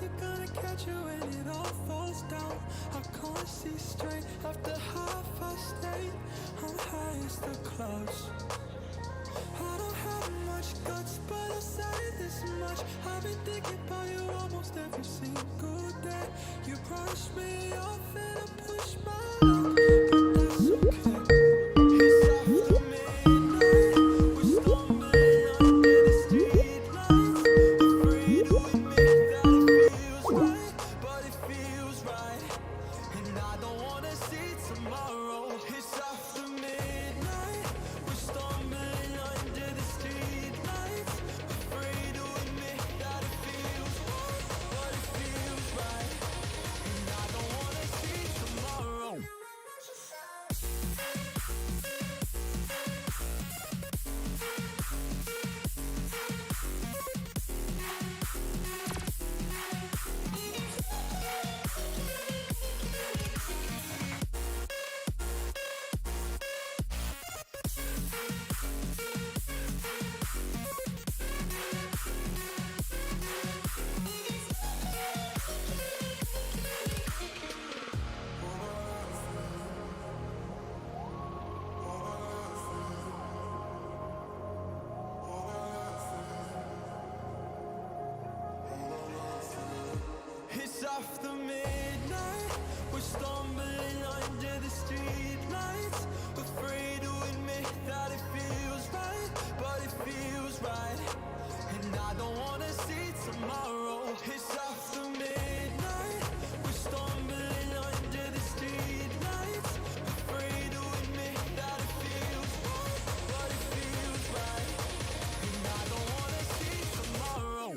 You're gonna catch you when it all falls down. I can't see straight after half past 8. I'm high as the clouds. I don't have much guts, but I'll say this much. I've been thinking about you almost every single day. You brush me off and I push my luck, but that's okay. It's after midnight, we're stumbling under the streetlights, afraid to admit that it feels right, but it feels right, and I don't wanna see tomorrow. It's after midnight, we're stumbling under the streetlights, afraid to admit that it feels right, but it feels right, and I don't wanna see tomorrow. It's after midnight, we're stumbling under the streetlights, afraid to admit that it feels right, but it feels right, and I don't wanna see tomorrow. It's after midnight, we're stumbling under the streetlights, afraid to admit that it feels right, but it feels right, and I don't wanna see tomorrow.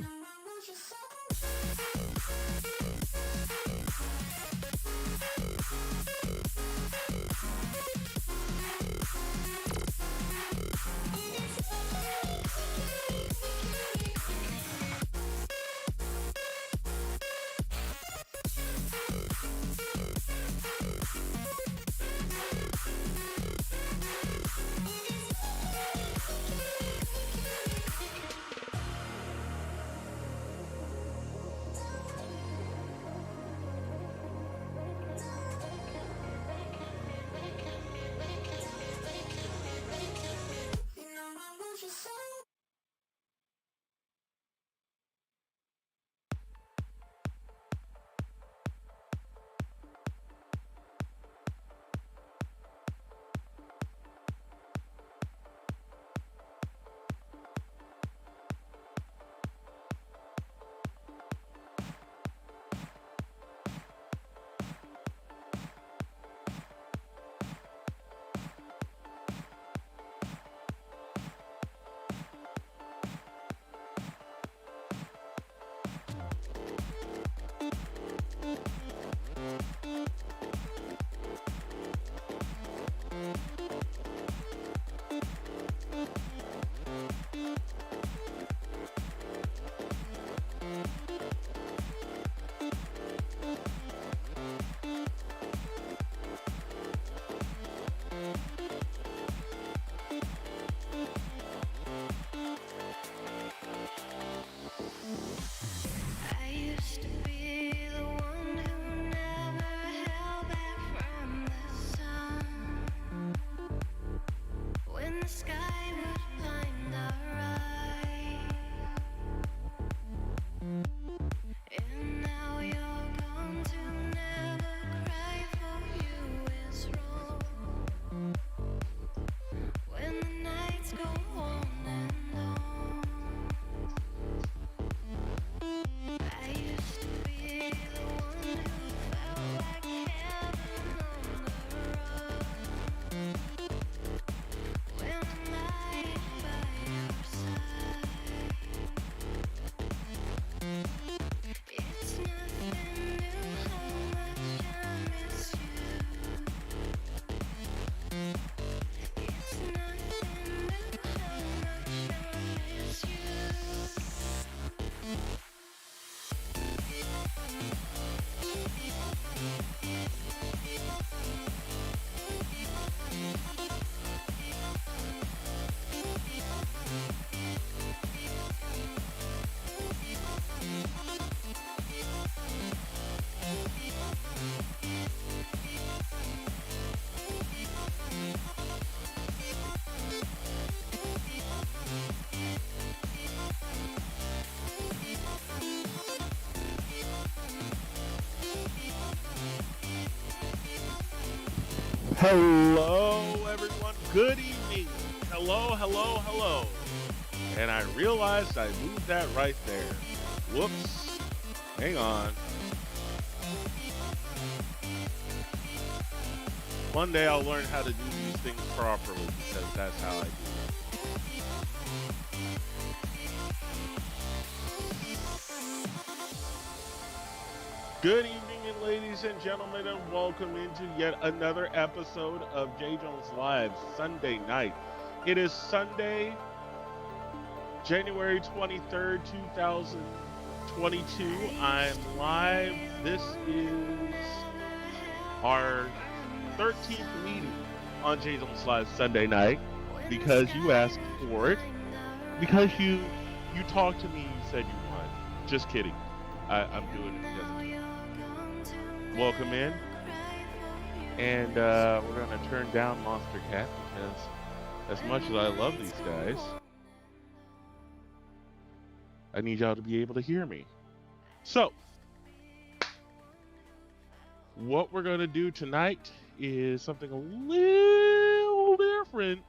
Hello, everyone. Good evening. Hello, hello, hello. And I realized I moved that right there. Whoops. Hang on. One day I'll learn how to do these things properly because that's how I do it. Good evening, and ladies and gentlemen, and welcome into yet another episode of J Jones Live Sunday night. It is Sunday, January 23rd, 2022. I'm live. This is our 13th meeting on J Jones Live Sunday night because you asked for it. Because you talked to me, you said you won. Just kidding. I'm doing it because of you. Welcome in. And we're going to turn down Monster Cat because as much as I love these guys, I need y'all to be able to hear me. So, what we're going to do tonight is something a little different.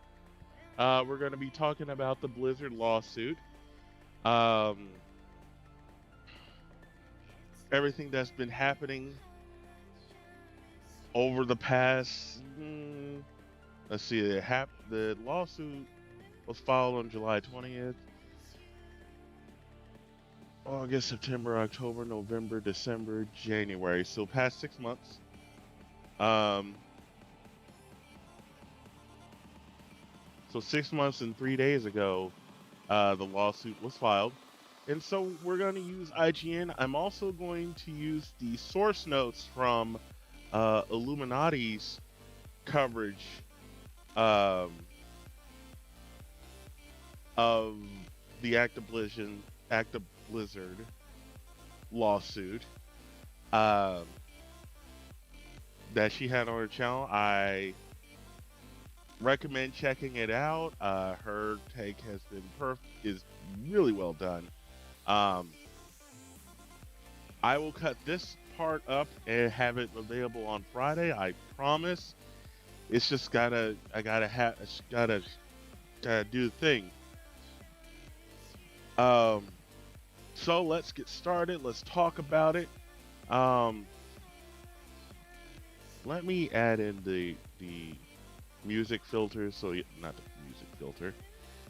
We're going to be talking about the Blizzard lawsuit. Everything that's been happening over the past, let's see, the lawsuit was filed on July 20th. August, September, October, November, December, January. So past 6 months. So 6 months and 3 days ago, the lawsuit was filed. And so we're going to use IGN. I'm also going to use the source notes from Illuminati's coverage of the Blizzard lawsuit that she had on her channel. I recommend checking it out. Her take has been is really well done. I will cut this part up and have it available on Friday. I promise. It's just gotta do the thing. So let's get started. Let's talk about it. Let me add in the music filter. So not the music filter.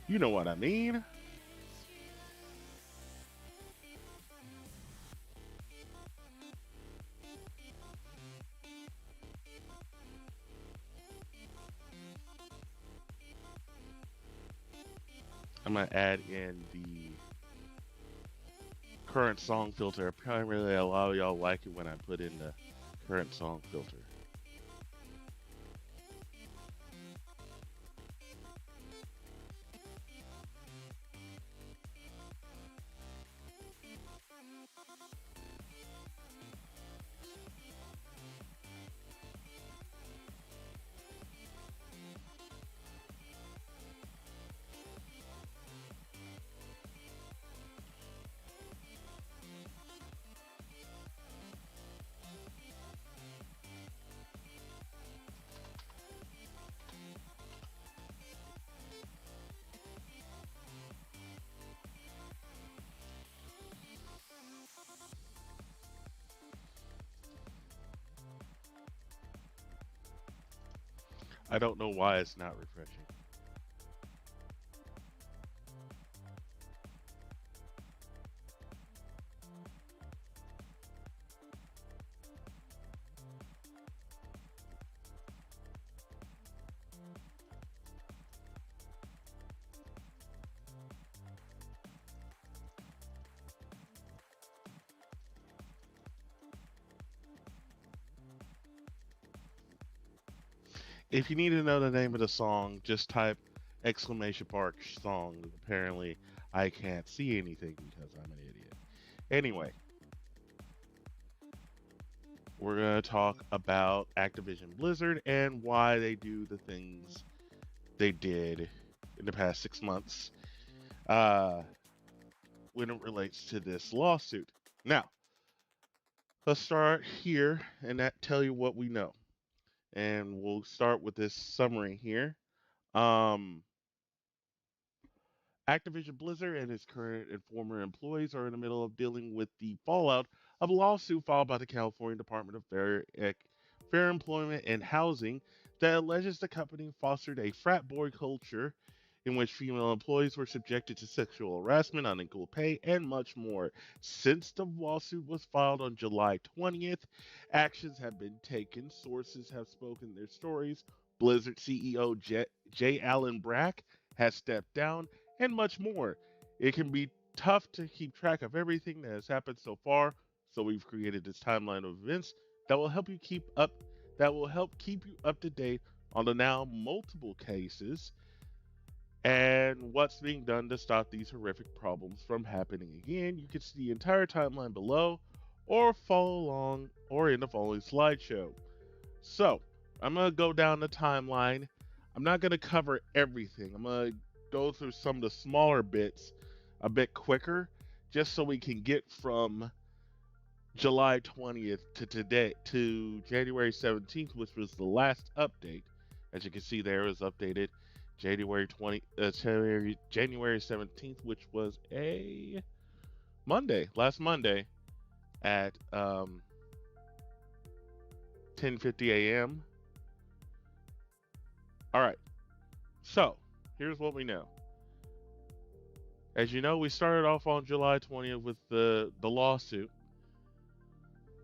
You know what I mean. I'm gonna add in the current song filter. Apparently, a lot of y'all like it when I put in the current song filter. I don't know why it's not refreshing. If you need to know the name of the song, just type exclamation mark song. Apparently, I can't see anything because I'm an idiot. Anyway, we're going to talk about Activision Blizzard and why they do the things they did in the past 6 months when it relates to this lawsuit. Now, let's start here and tell you what we know. and we'll start with this summary here. Um, Activision Blizzard and its current and former employees are in the middle of dealing with the fallout of a lawsuit filed by the California Department of Fair Employment and Housing that alleges the company fostered a frat boy culture in which female employees were subjected to sexual harassment, unequal pay, and much more. Since the lawsuit was filed on July 20th, actions have been taken. Sources have spoken their stories. Blizzard CEO J. Allen Brack has stepped down, and much more. It can be tough to keep track of everything that has happened so far, so we've created this timeline of events that will help you keep up that will help keep you up to date on the now multiple cases and what's being done to stop these horrific problems from happening again. You can see the entire timeline below or follow along or in the following slideshow. So, I'm going to go down the timeline. I'm not going to cover everything. I'm going to go through some of the smaller bits a bit quicker just so we can get from July 20th to today to January 17th, which was the last update. As you can see there, it was updated January 17th, which was a Monday, last Monday at 10:50 a.m. All right. So, here's what we know. As you know, we started off on July 20th with the lawsuit.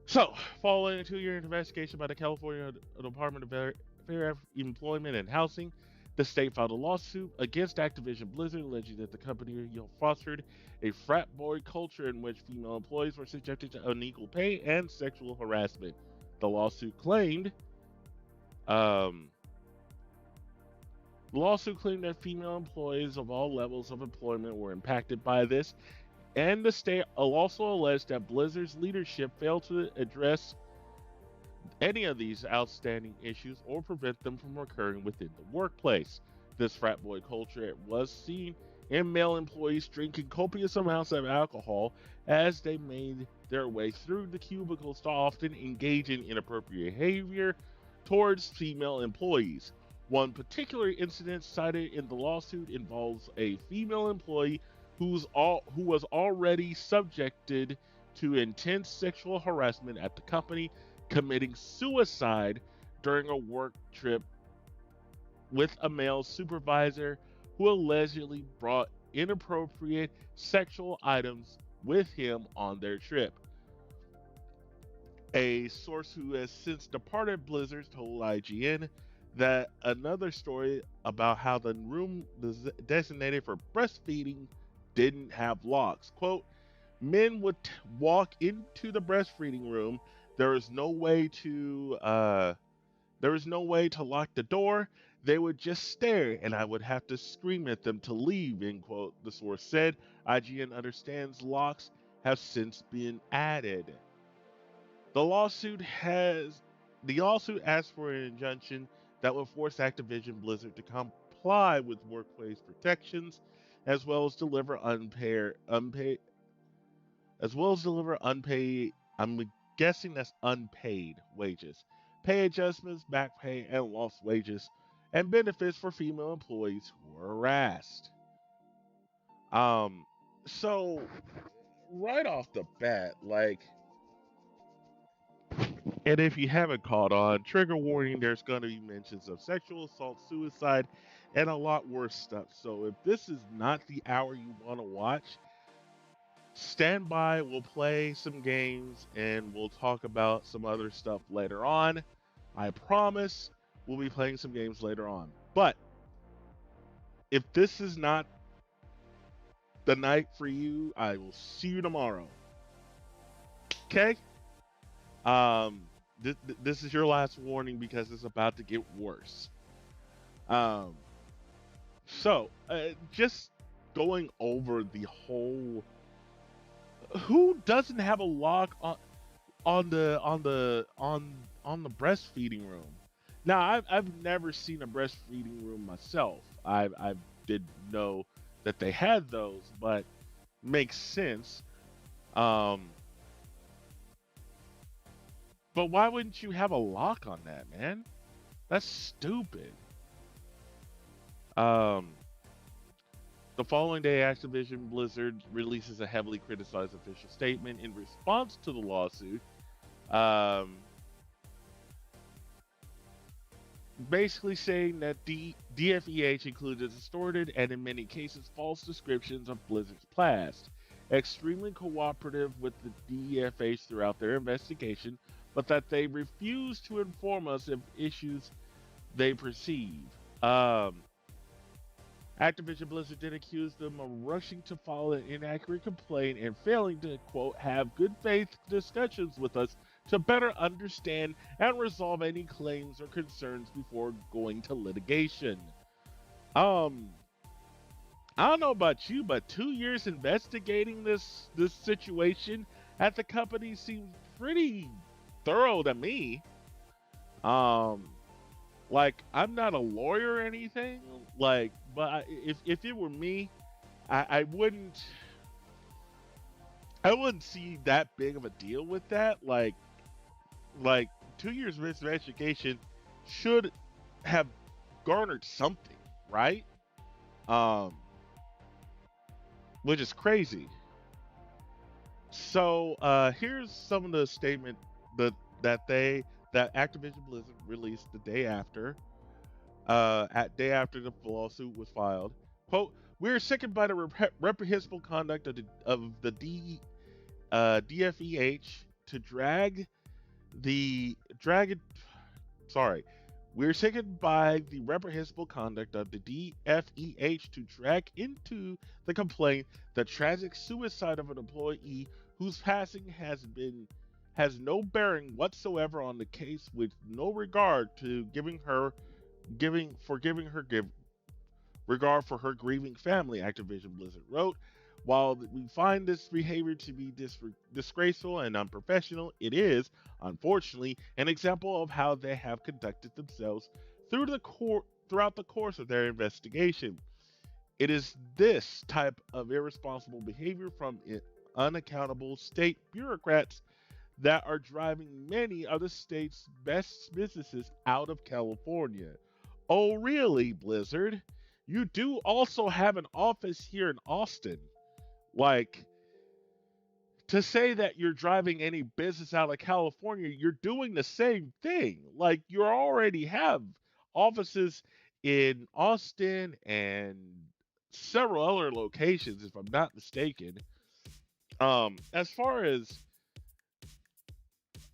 So, following a 2-year investigation by the California Department of Fair Employment and Housing, the state filed a lawsuit against Activision Blizzard, alleging that the company fostered a frat boy culture in which female employees were subjected to unequal pay and sexual harassment. The lawsuit claimed um, The lawsuit claimed that female employees of all levels of employment were impacted by this, and the state also alleged that Blizzard's leadership failed to address any of these outstanding issues or prevent them from occurring within the workplace. This frat boy culture was seen in male employees drinking copious amounts of alcohol as they made their way through the cubicles to often engage in inappropriate behavior towards female employees. One particular incident cited in the lawsuit involves a female employee who was already subjected to intense sexual harassment at the company, committing suicide during a work trip with a male supervisor who allegedly brought inappropriate sexual items with him on their trip. A source who has since departed Blizzard told IGN that another story about how the room designated for breastfeeding didn't have locks. Quote, men would walk into the breastfeeding room. There is no way to lock the door. They would just stare, and I would have to scream at them to leave. End quote. The source said. IGN understands locks have since been added. The lawsuit has the lawsuit asked for an injunction that would force Activision Blizzard to comply with workplace protections, as well as deliver unpaid. I'm guessing that's unpaid wages, pay adjustments, back pay, and lost wages, and benefits for female employees who were harassed. Um, so right off the bat, and if you haven't caught on, trigger warning, there's going to be mentions of sexual assault, suicide, and a lot worse stuff. So if this is not the hour you want to watch, stand by. We'll play some games and we'll talk about some other stuff later on. I promise we'll be playing some games later on. But if this is not the night for you, I will see you tomorrow. Okay? Um, this is your last warning because it's about to get worse. Um, just going over the whole. Who doesn't have a lock on the breastfeeding room? Now, I've never seen a breastfeeding room myself. I didn't know that they had those, but makes sense. Um, but why wouldn't you have a lock on that, man? That's stupid. Um, the following day, Activision Blizzard releases a heavily criticized official statement in response to the lawsuit. Um, Basically saying that DFEH included distorted and, in many cases, false descriptions of Blizzard's past. Extremely cooperative with the DFH throughout their investigation, but that they refuse to inform us of issues they perceive. Um, Activision Blizzard did accuse them of rushing to file an inaccurate complaint and failing to, quote, have good faith discussions with us to better understand and resolve any claims or concerns before going to litigation. Um, I don't know about you, but 2 years investigating this situation at the company seems pretty thorough to me. Um, like I'm not a lawyer or anything, like, but if it were me, I wouldn't see that big of a deal with that. Like 2 years of investigation should have garnered something, right? Um, which is crazy. So here's some of the statement that that they that Activision Blizzard released the day after, the lawsuit was filed. Quote: "We are sickened by the reprehensible conduct of the DFEH to drag the drag. Sorry, we're sickened by the reprehensible conduct of the DFEH to drag into the complaint the tragic suicide of an employee whose passing has no bearing whatsoever on the case, with no regard to giving her regard for her grieving family," Activision Blizzard wrote. "While we find this behavior to be disgraceful and unprofessional, it is, unfortunately, an example of how they have conducted themselves throughout the course of their investigation. It is this type of irresponsible behavior from unaccountable state bureaucrats that are driving many of the state's best businesses out of California. Oh, really, Blizzard? You do also have an office here in Austin. Like, to say that you're driving any business out of California, you're doing the same thing. Like, you already have offices in Austin and several other locations, if I'm not mistaken. As far as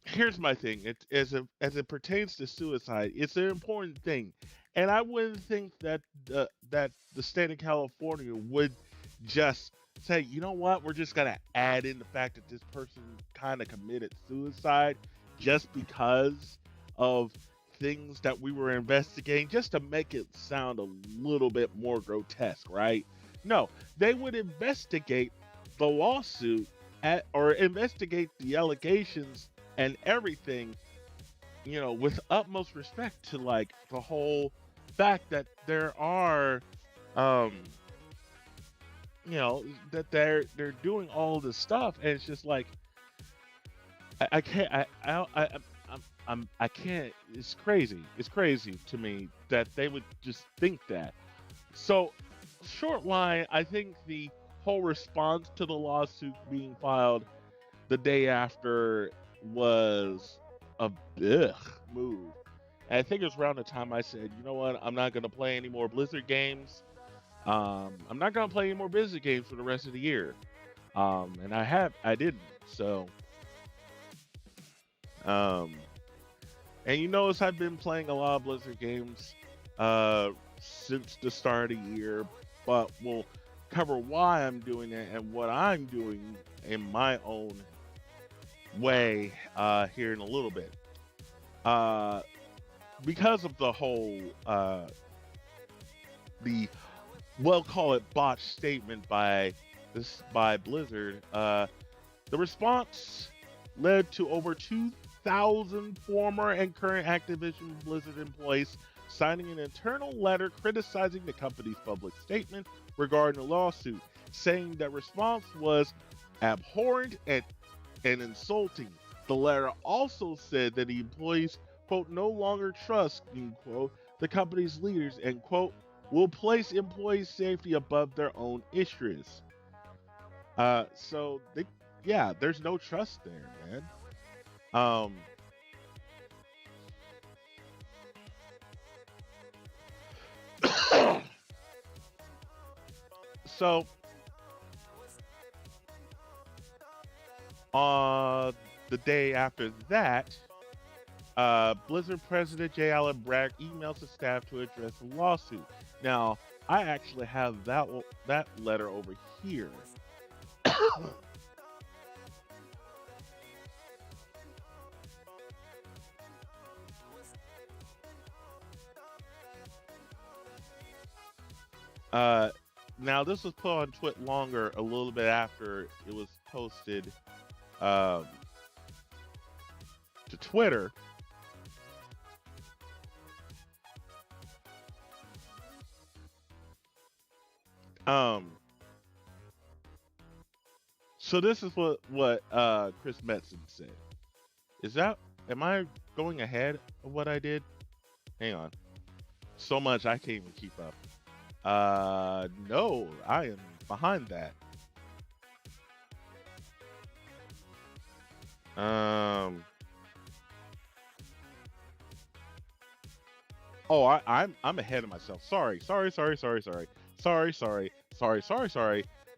Here's my thing. As it pertains to suicide, it's an important thing, and I wouldn't think that the state of California would just say, you know what, we're just gonna add in the fact that this person kind of committed suicide just because of things that we were investigating, just to make it sound a little bit more grotesque, right? No, they would investigate the lawsuit or investigate the allegations and everything, with utmost respect to, like, the whole fact that there are, um, that they're doing all this stuff, and it's just like I can't I can't. It's crazy. It's crazy to me that they would just think that. So, short line, I think the whole response to the lawsuit being filed the day after was a ugh move. And I think it was around the time I said, you know what, I'm not going to play any more Blizzard games. I'm not going to play any more Blizzard games for the rest of the year. And I didn't. So, um, and you notice I've been playing a lot of Blizzard games since the start of the year, but we'll cover why I'm doing it and what I'm doing in my own way here in a little bit. Because of the whole the we'll call it botched statement by Blizzard, the response led to over 2,000 former and current Activision Blizzard employees signing an internal letter criticizing the company's public statement regarding the lawsuit, saying that response was abhorrent and insulting. The letter also said that the employees quote, no longer trust, end quote, the company's leaders, and, quote, will place employee safety above their own interests. So they, yeah, there's no trust there, man. Um, so the day after that, Blizzard President J. Allen Bragg emails the staff to address the lawsuit. Now, I actually have that letter over here. uh, Now this was put on Twit longer a little bit after it was posted um, to Twitter. So this is what Chris Metzen said. Am I going ahead of what I did? Hang on. So much I can't even keep up. No, I am behind that. Oh, I'm ahead of myself. Sorry.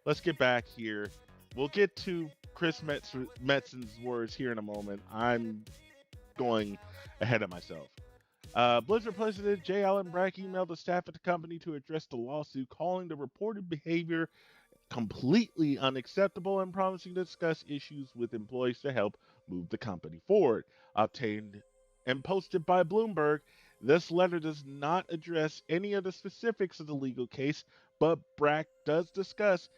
Let's get back here. We'll get to Chris Metzen's words here in a moment. I'm going ahead of myself. Blizzard President J. Allen Bragg emailed the staff at the company to address the lawsuit, calling the reported behavior completely unacceptable and promising to discuss issues with employees to help move the company forward. Obtained and posted by Bloomberg, this letter does not address any of the specifics of the legal case, but Bragg does discuss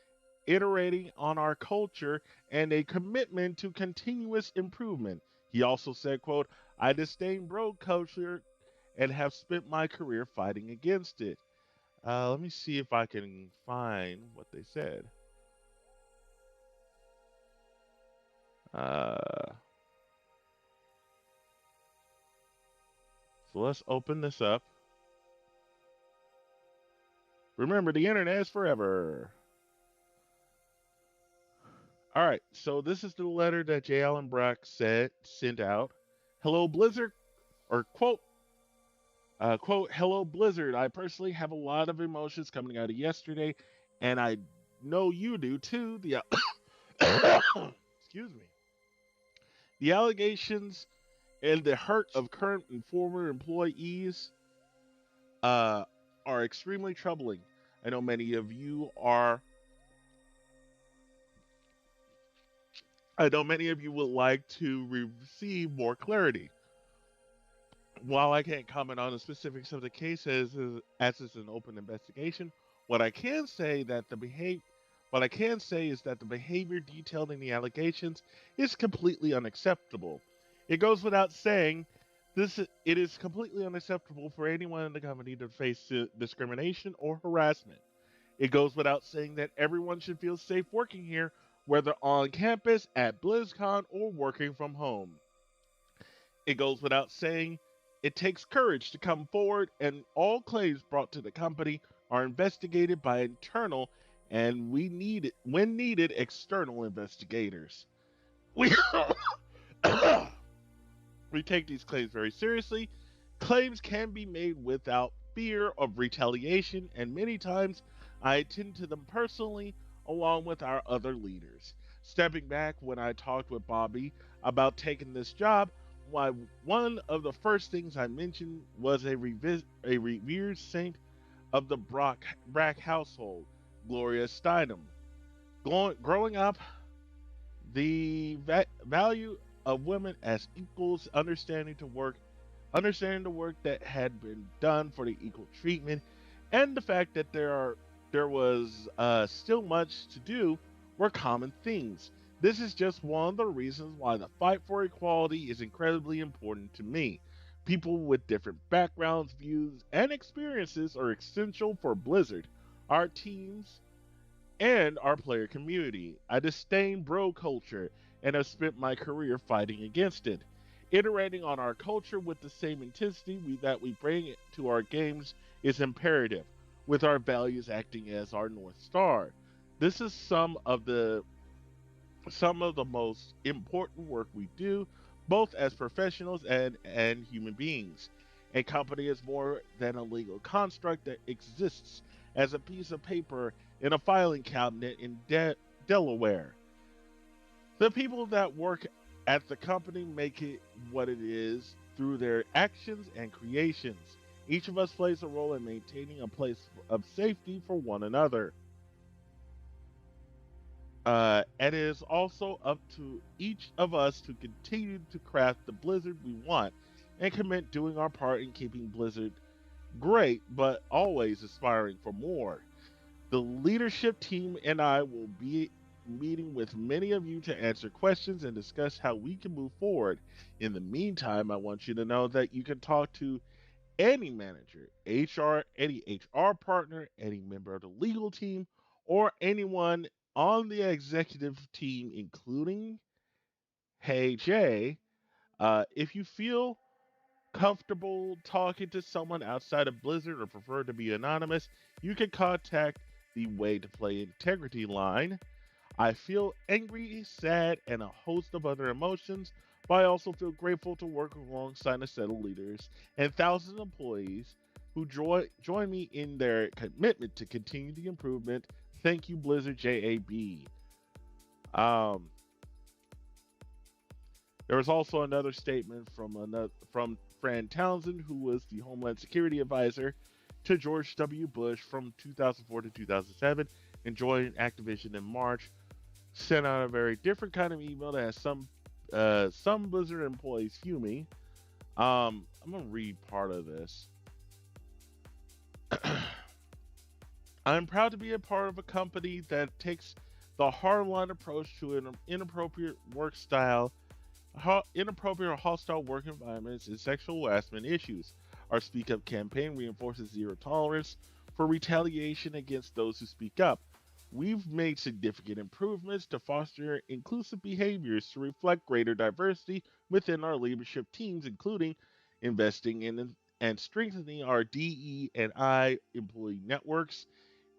iterating on our culture and a commitment to continuous improvement. He also said, quote, I disdain bro culture and have spent my career fighting against it. Let me see if I can find what they said. So let's open this up. Remember, the internet is forever. All right, so this is the letter that J. Allen Bragg sent out. Hello, Blizzard, or quote, hello, Blizzard. I personally have a lot of emotions coming out of yesterday, and I know you do too. Excuse me. The allegations and the hurt of current and former employees are extremely troubling. I know many of you would like to receive more clarity. While I can't comment on the specifics of the case as it's an open investigation, what I can say is that the behavior detailed in the allegations is completely unacceptable. It goes without saying, it is completely unacceptable for anyone in the company to face discrimination or harassment. It goes without saying that everyone should feel safe working here, whether on campus, at BlizzCon, or working from home. It goes without saying it takes courage to come forward, and all claims brought to the company are investigated by internal and when needed, external investigators. We take these claims very seriously. Claims can be made without fear of retaliation, and many times I attend to them personally along with our other leaders. Stepping back, when I talked with Bobby about taking this job, one of the first things I mentioned was a revered saint of the Bragg household, Gloria Steinem. Growing up, the value of women as equals, understanding the work that had been done for the equal treatment, and the fact that there was still much to do were common themes. This is just one of the reasons why the fight for equality is incredibly important to me. People with different backgrounds, views, and experiences are essential for Blizzard, our teams, and our player community. I disdain bro culture and have spent my career fighting against it. Iterating on our culture with the same intensity that we bring to our games is imperative, with our values acting as our North Star. This is some of the most important work we do, both as professionals and human beings. A company is more than a legal construct that exists as a piece of paper in a filing cabinet in Delaware. The people that work at the company make it what it is through their actions and creations. Each of us plays a role in maintaining a place of safety for one another. And it is also up to each of us to continue to craft the Blizzard we want and commit doing our part in keeping Blizzard great, but always aspiring for more. The leadership team and I will be meeting with many of you to answer questions and discuss how we can move forward. In the meantime, I want you to know that you can talk to any manager, any HR partner, any member of the legal team, or anyone on the executive team, including Hey Jay. If you feel comfortable talking to someone outside of Blizzard or prefer to be anonymous, you can contact the Way to Play Integrity line. I feel angry, sad, and a host of other emotions, but I also feel grateful to work alongside a set of leaders and thousands of employees who join me in their commitment to continue the improvement. Thank you, Blizzard JAB. Um, there was also another statement from Fran Townsend, who was the Homeland Security Advisor to George W. Bush from 2004 to 2007 and joined Activision in March. Sent out a very different kind of email that has some Blizzard employees fuming. I'm gonna read part of this. I'm proud to be a part of a company that takes the hardline approach to an inappropriate work style, inappropriate or hostile work environments, and sexual harassment issues. Our Speak Up campaign reinforces zero tolerance for retaliation against those who speak up. We've made significant improvements to foster inclusive behaviors to reflect greater diversity within our leadership teams, including investing in and strengthening our DE and I employee networks,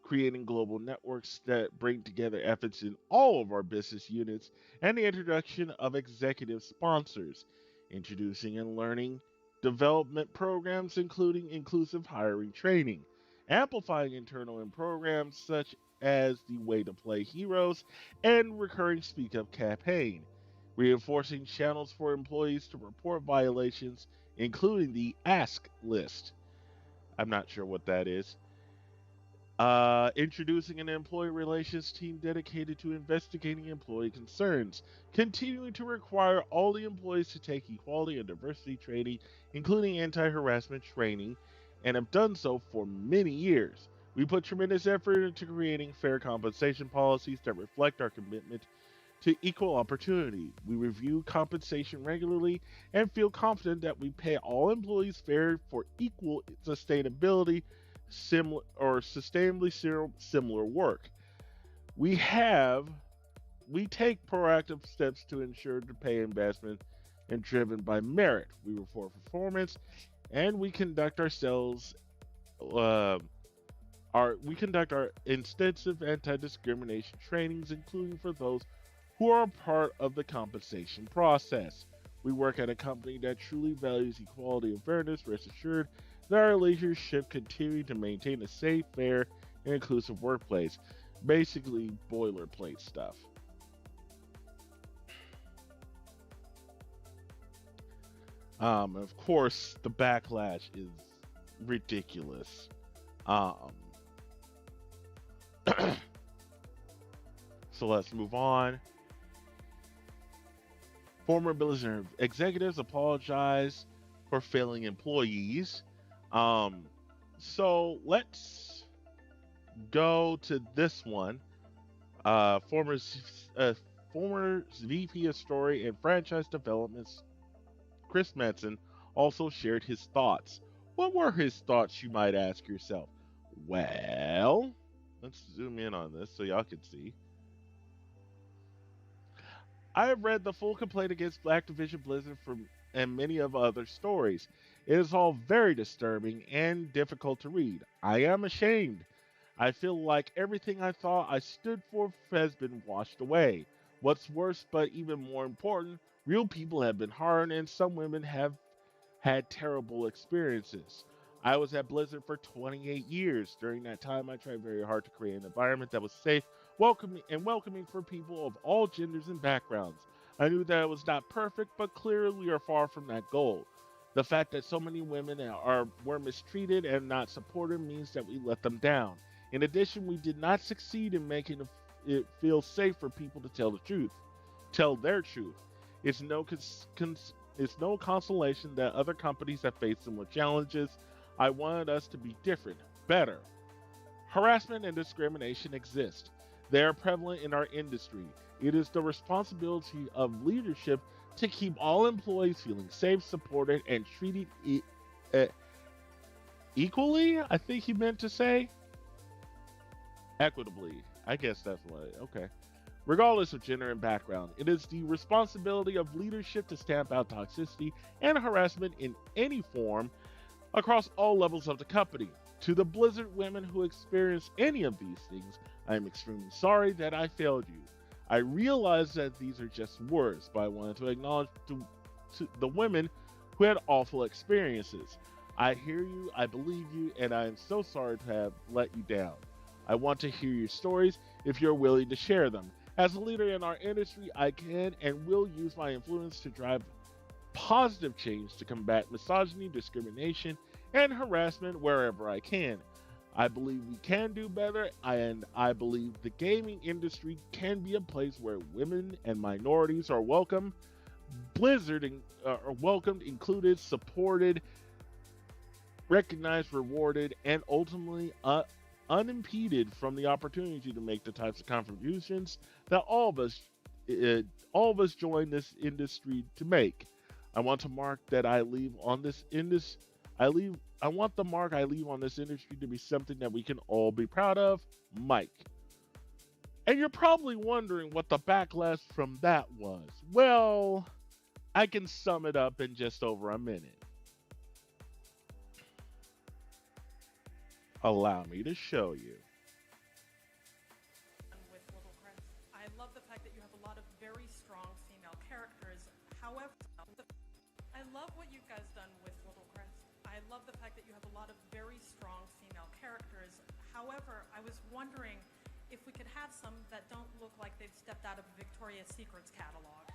creating global networks that bring together efforts in all of our business units, and the introduction of executive sponsors, introducing and learning development programs, including inclusive hiring training, amplifying internal and programs such as the Way to Play Heroes and recurring Speak Up campaign, reinforcing channels for employees to report violations, including the Ask list. I'm not sure what that is. Introducing an employee relations team dedicated to investigating employee concerns, continuing to require all the employees to take equality and diversity training, including anti harassment training, and have done so for many years. We put tremendous effort into creating fair compensation policies that reflect our commitment to equal opportunity. We review compensation regularly and feel confident that we pay all employees fair for equal sustainability similar or sustainably similar work. We have we take proactive steps to ensure the pay investment and driven by merit. We report performance, and uh, we conduct our extensive anti-discrimination trainings, including for those who are a part of the compensation process. We work at a company that truly values equality and fairness. Rest assured that our leadership continue to maintain a safe, fair, and inclusive workplace. Basically, boilerplate stuff. Of course, the backlash is ridiculous. Um, so let's move on. Former Blizzard executives apologize for failing employees. Um, so let's go to this one. Uh, former uh, former VP of Story and Franchise Development, Chris Metzen, also shared his thoughts. What were his thoughts, you might ask yourself? Well, let's zoom in on this so y'all can see. I have read the full complaint against Activision Blizzard from and many of other stories. It is all very disturbing and difficult to read. I am ashamed. I feel like everything I thought I stood for has been washed away. What's worse, but even more important, real people have been harmed and some women have had terrible experiences. I was at Blizzard for 28 years. During that time, I tried very hard to create an environment that was safe, welcoming for people of all genders and backgrounds. I knew that it was not perfect, but clearly we are far from that goal. The fact that so many women were mistreated and not supported means that we let them down. In addition, we did not succeed in making it feel safe for people to tell their truth. It's no it's no consolation that other companies have faced similar challenges. I wanted us to be different, better. Harassment and discrimination exist. They are prevalent in our industry. It is the responsibility of leadership to keep all employees feeling safe, supported, and treated equally. I think he meant to say equitably. I guess that's what. Okay. Regardless of gender and background, it is the responsibility of leadership to stamp out toxicity and harassment in any form across all levels of the company. To the Blizzard women who experience any of these things, I am extremely sorry that I failed you. I realize that these are just words, but I wanted to acknowledge to the women who had awful experiences. I hear you, I believe you, and I am so sorry to have let you down. I want to hear your stories if you're willing to share them. As a leader in our industry, I can and will use my influence to drive positive change to combat misogyny, discrimination, and harassment wherever I can. I believe we can do better, and I believe the gaming industry can be a place where women and minorities are welcome, are welcomed, included, supported, recognized, rewarded, and ultimately unimpeded from the opportunity to make the types of contributions that all of us join this industry to make. I want to mark that I leave on this I want the mark I leave on this industry to be something that we can all be proud of, Mike. And you're probably wondering what the backlash from that was. Well, I can sum it up in just over a minute. Allow me to show you. With Little Chris, I love the fact that you have a lot of very strong female characters. However, I love what you guys done with Little Chris. I love the fact that you have a lot of very strong female characters. However, I was wondering if we could have some that don't look like they've stepped out of Victoria's Secret's catalog.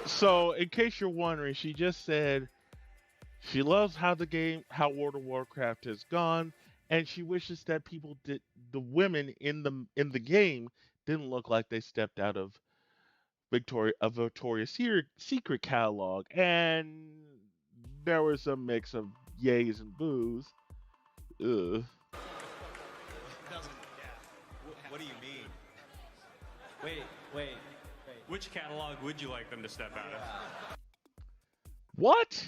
So, in case you're wondering, she just said she loves how World of Warcraft has gone, and she wishes that the women in the game didn't look like they stepped out of Victoria's Secret catalog, and there was a mix of yays and boos. Ugh. What do you mean? Wait. Which catalog would you like them to step out of? What?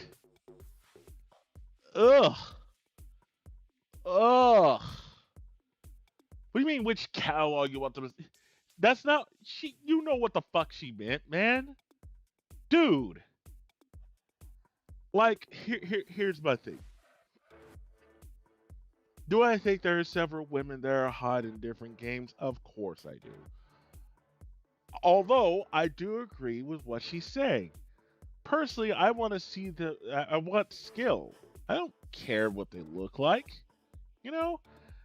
Ugh. What do you mean, which catalog you want them to? That's not she. You know what the fuck she meant, man. Dude. Like, here's my thing. Do I think there are several women that are hot in different games? Of course I do. Although I do agree with what she's saying. Personally, I want to see I want skill. I don't care what they look like. You know,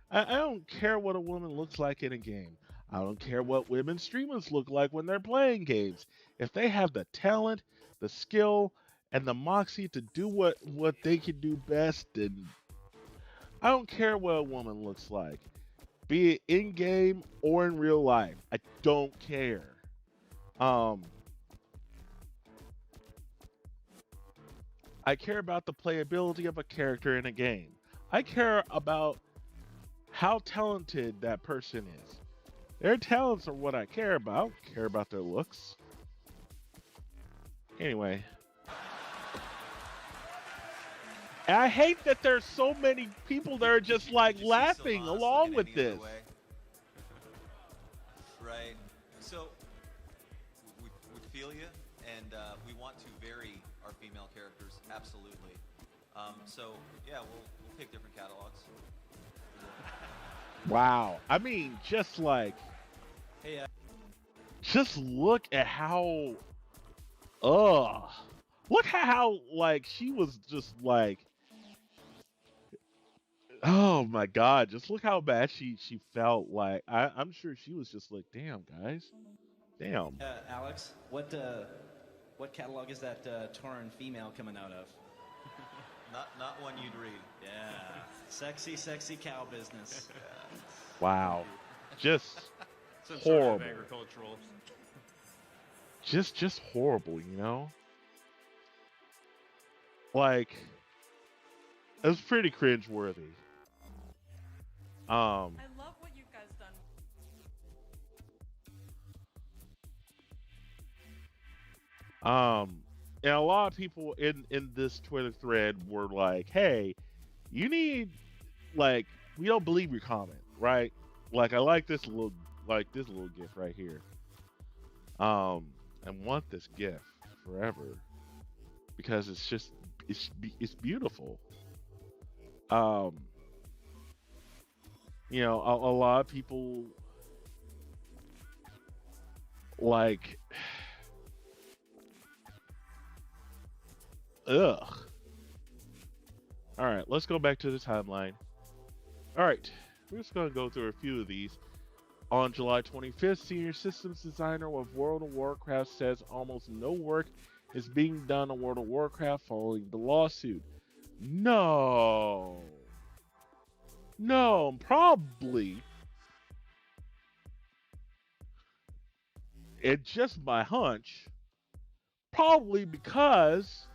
I don't care what a woman looks like in a game. I don't care what women streamers look like when they're playing games. If they have the talent, the skill, and the moxie to do what they can do best, then I don't care what a woman looks like. Be it in game or in real life. I don't care. I care about the playability of a character in a game. I care about how talented that person is. Their talents are what I care about. I don't care about their looks. Anyway. I hate that there's so many people that are just like Could you say laughing Sylvanas like along in with any other this. way? Right. So we feel you, and we want to vary our female characters absolutely. So yeah, we'll pick different catalogs. Wow. I mean, just like, Hey, just look at how, ugh. Look at how, like, she was just like, oh my God, just look how bad she felt. Like, I'm sure she was just like, damn, guys. Damn. Alex, what catalog is that Tauran female coming out of? Not one you'd read. Yeah, sexy cow business. Wow. Just Some sort of horrible. agricultural. Just horrible, you know? Like, it was pretty cringeworthy. Um, I love what you guys done. and a lot of people in this Twitter thread were like, "Hey, you need like we don't believe your comment, right? Like I like this little gif right here. I want this gif forever because it's just it's beautiful. Um, you know, a lot of people like ugh. All right, let's go back to the timeline. All right, we're just going to go through a few of these. On July 25th, senior systems designer of World of Warcraft says almost no work is being done on World of Warcraft following the lawsuit. No. No, probably. It's just my hunch. Probably because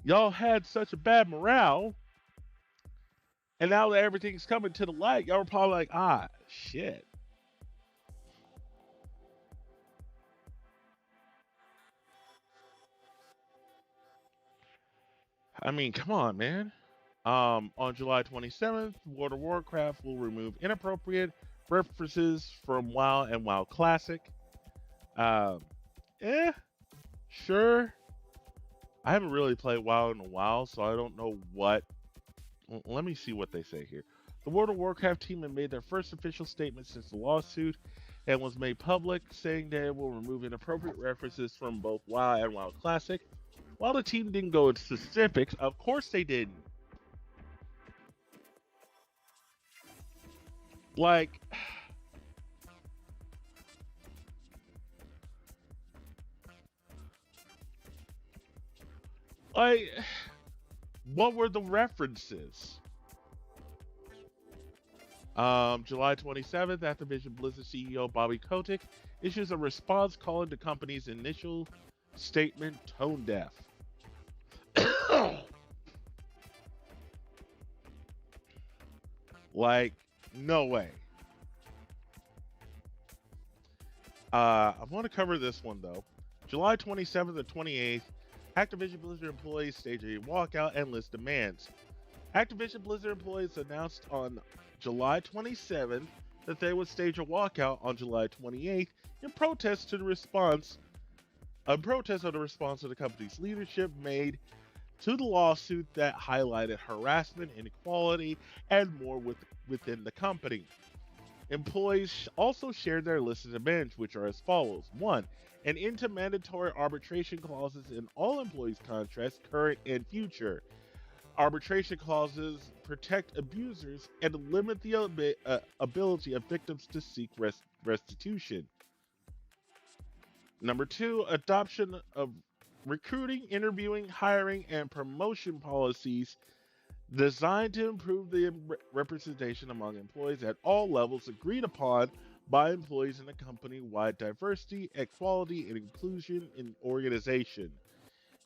y'all had such a bad morale. And now that everything's coming to the light, y'all were probably like, ah, shit. I mean, come on, man. On July 27th, World of Warcraft will remove inappropriate references from WoW and WoW Classic. Um, sure. I haven't really played WoW in a while, so I don't know what. Let me see what they say here. The World of Warcraft team had made their first official statement since the lawsuit and was made public, saying that it will remove inappropriate references from both WoW and WoW Classic. While the team didn't go into specifics, of course they didn't. Like, like, what were the references? July 27th, Activision Blizzard CEO Bobby Kotick issues a response calling the company's initial statement tone deaf. Like, no way. I want to cover this one though. July 27th and 28th, Activision Blizzard employees stage a walkout and list demands. Activision Blizzard employees announced on July 27th that they would stage a walkout on July 28th in protest of the response of the company's leadership made to the lawsuit that highlighted harassment, inequality, and more within the company. Employees also shared their list of demands, which are as follows. 1. An end to mandatory arbitration clauses in all employees' contracts, current and future. Arbitration clauses protect abusers and limit the ability of victims to seek restitution. Number 2, adoption of recruiting, interviewing, hiring, and promotion policies designed to improve the representation among employees at all levels agreed upon by employees in a company-wide diversity, equality, and inclusion in organization.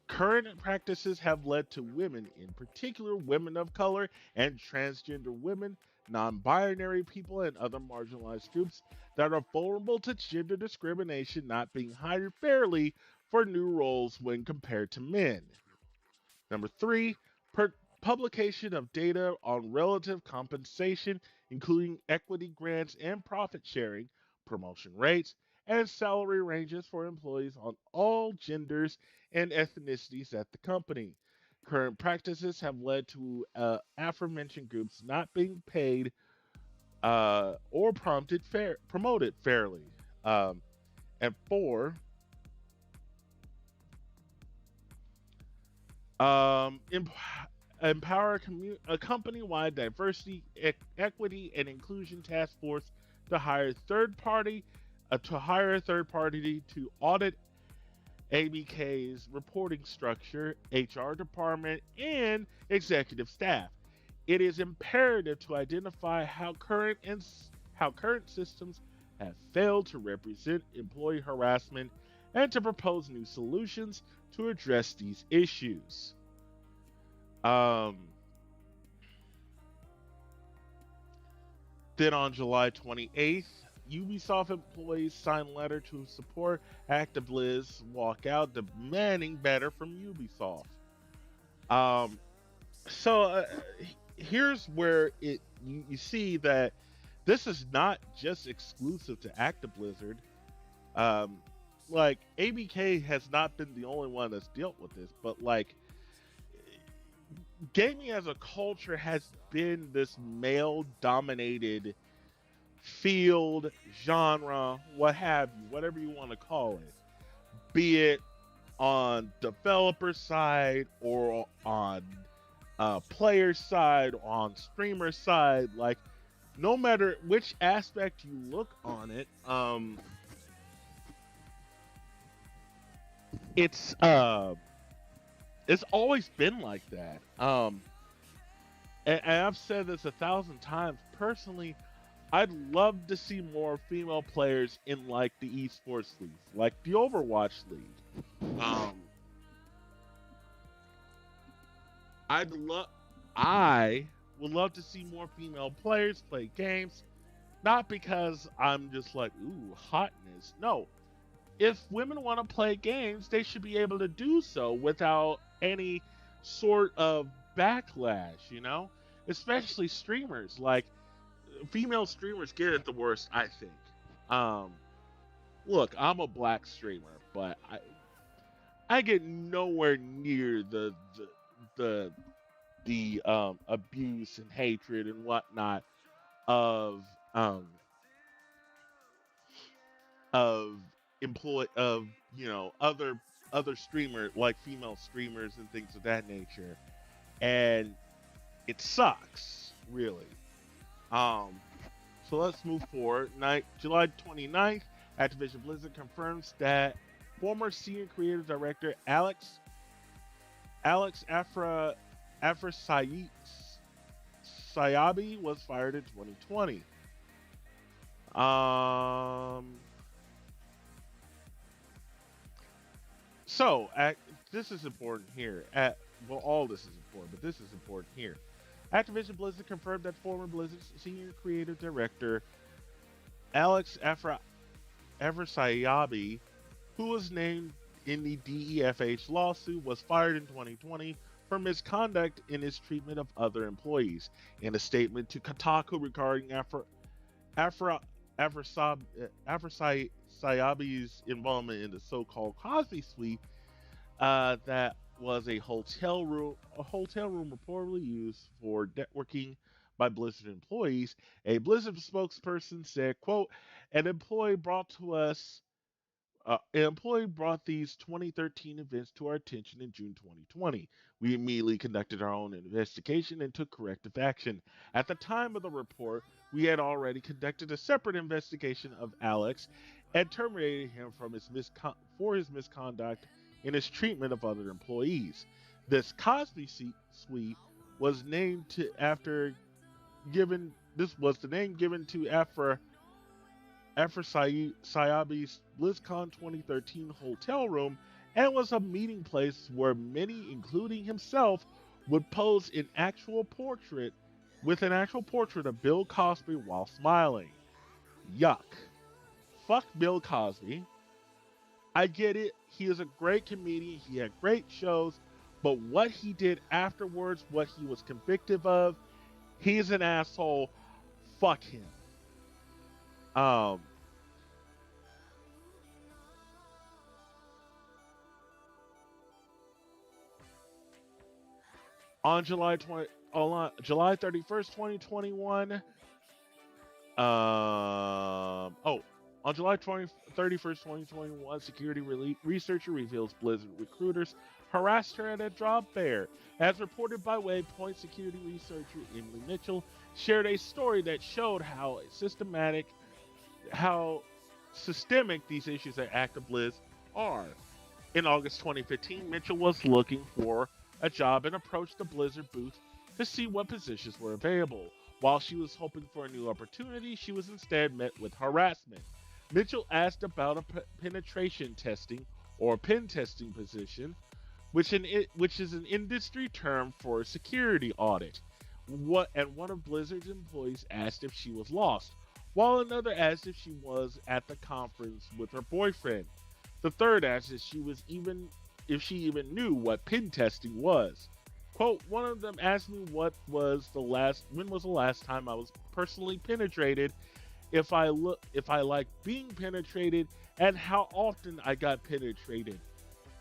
Current practices have led to women, in particular women of color and transgender women, non-binary people, and other marginalized groups that are vulnerable to gender discrimination not being hired fairly for new roles when compared to men. Number three, publication of data on relative compensation, including equity grants and profit sharing, promotion rates, and salary ranges for employees on all genders and ethnicities at the company. Current practices have led to aforementioned groups not being paid or promoted fairly. And four, em- empower a company-wide diversity, equity, and inclusion task force to hire a third party to audit ABK's reporting structure, HR department, and executive staff. It is imperative to identify how current systems have failed to represent employee harassment and to propose new solutions to address these issues. Um, then on July 28th, Ubisoft employees signed a letter to support ActiveBliz walkout demanding better from Ubisoft. Um, so here's where you see that this is not just exclusive to ActiveBlizzard. Um, like ABK has not been the only one that's dealt with this, but like gaming as a culture has been this male-dominated field, genre, what have you, whatever you want to call it, be it on developer side or on player side or on streamer side. Like, no matter which aspect you look on it, it's always been like that. And I've said this 1,000 times. Personally, I'd love to see more female players in like the esports leagues, like the Overwatch League. I would love to see more female players play games, not because I'm just like, ooh, hotness. No, if women want to play games, they should be able to do so without any sort of backlash, you know? Especially streamers. Like, female streamers get it the worst, I think. Um, Look, I'm a black streamer, but I get nowhere near the abuse and hatred and whatnot of um of other streamer, like female streamers and things of that nature, and it sucks really. um so let's move forward. July 29th, Activision Blizzard confirms that former senior creative director Alex Sayabi was fired in 2020. um So, this is important here. Well, all this is important, but this is important here. Activision Blizzard confirmed that former Blizzard senior creative director Alex Eversayabi, who was named in the DEFH lawsuit, was fired in 2020 for misconduct in his treatment of other employees. In a statement to Kotaku regarding Sayabi's involvement in the so-called Cosby Suite, that was a hotel room reportedly used for networking by Blizzard employees. A Blizzard spokesperson said, "quote An employee brought these 2013 events to our attention in June 2020. We immediately conducted our own investigation and took corrective action. At the time of the report, we had already conducted a separate investigation of Alex and terminated him for his misconduct in his treatment of other employees. This Cosby Suite was named to after given. This was the name given to after Sayabi's BlizzCon 2013 hotel room, and was a meeting place where many, including himself, would pose an actual portrait of Bill Cosby while smiling. Yuck. Fuck Bill Cosby. I get it. He is a great comedian. He had great shows, But what he did afterwards, what he was convicted of, he's an asshole. Fuck him. Um, on July 31st, 2021. On July 31st, 2021, security researcher reveals Blizzard recruiters harassed her at a job fair. As reported by Waypoint, security researcher Emily Mitchell shared a story that showed how systemic these issues at ActiveBliz are. In August 2015, Mitchell was looking for a job and approached the Blizzard booth to see what positions were available. While she was hoping for a new opportunity, she was instead met with harassment. Mitchell asked about a penetration testing or pen testing position, which is an industry term for a security audit. One of Blizzard's employees asked if she was lost, while another asked if she was at the conference with her boyfriend. The third asked if she even knew what pen testing was. Quote, one of them asked me when was the last time I was personally penetrated, if I like being penetrated, and how often I got penetrated.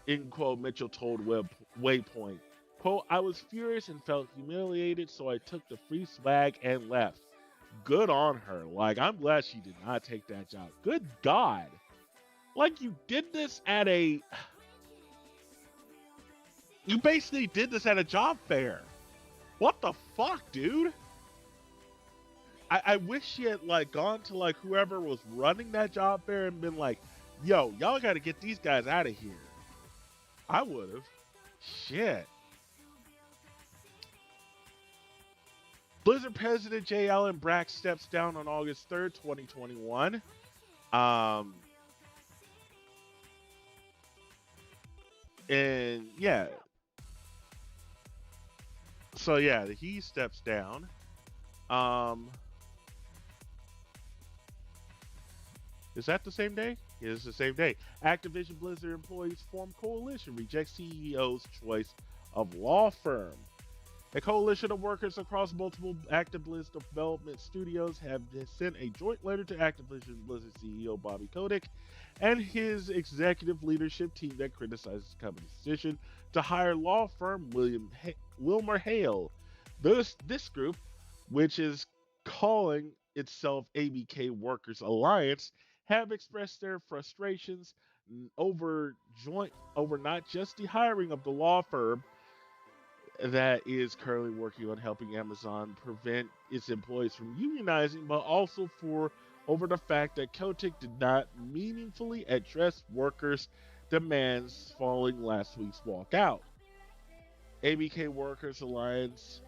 End quote, Mitchell told Waypoint. Quote, I was furious and felt humiliated, so I took the free swag and left. Good on her. Like, I'm glad she did not take that job. Good God. Like, you basically did this at a job fair. What the fuck, dude? I wish she had like gone to like whoever was running that job fair and been like, yo, y'all gotta get these guys out of here. I would have. Shit. Blizzard President J. Allen Brack steps down on August 3rd, 2021. And yeah. So yeah, he steps down. Is that the same day? It is the same day. Activision Blizzard employees form coalition, reject CEO's choice of law firm. A coalition of workers across multiple ActiveBliz development studios have sent a joint letter to Activision Blizzard CEO Bobby Kotick and his executive leadership team that criticizes the company's decision to hire law firm Wilmer Hale. This group, which is calling itself ABK Workers Alliance, have expressed their frustrations over not just the hiring of the law firm that is currently working on helping Amazon prevent its employees from unionizing, but also over the fact that Kotick did not meaningfully address workers' demands following last week's walkout. ABK Workers Alliance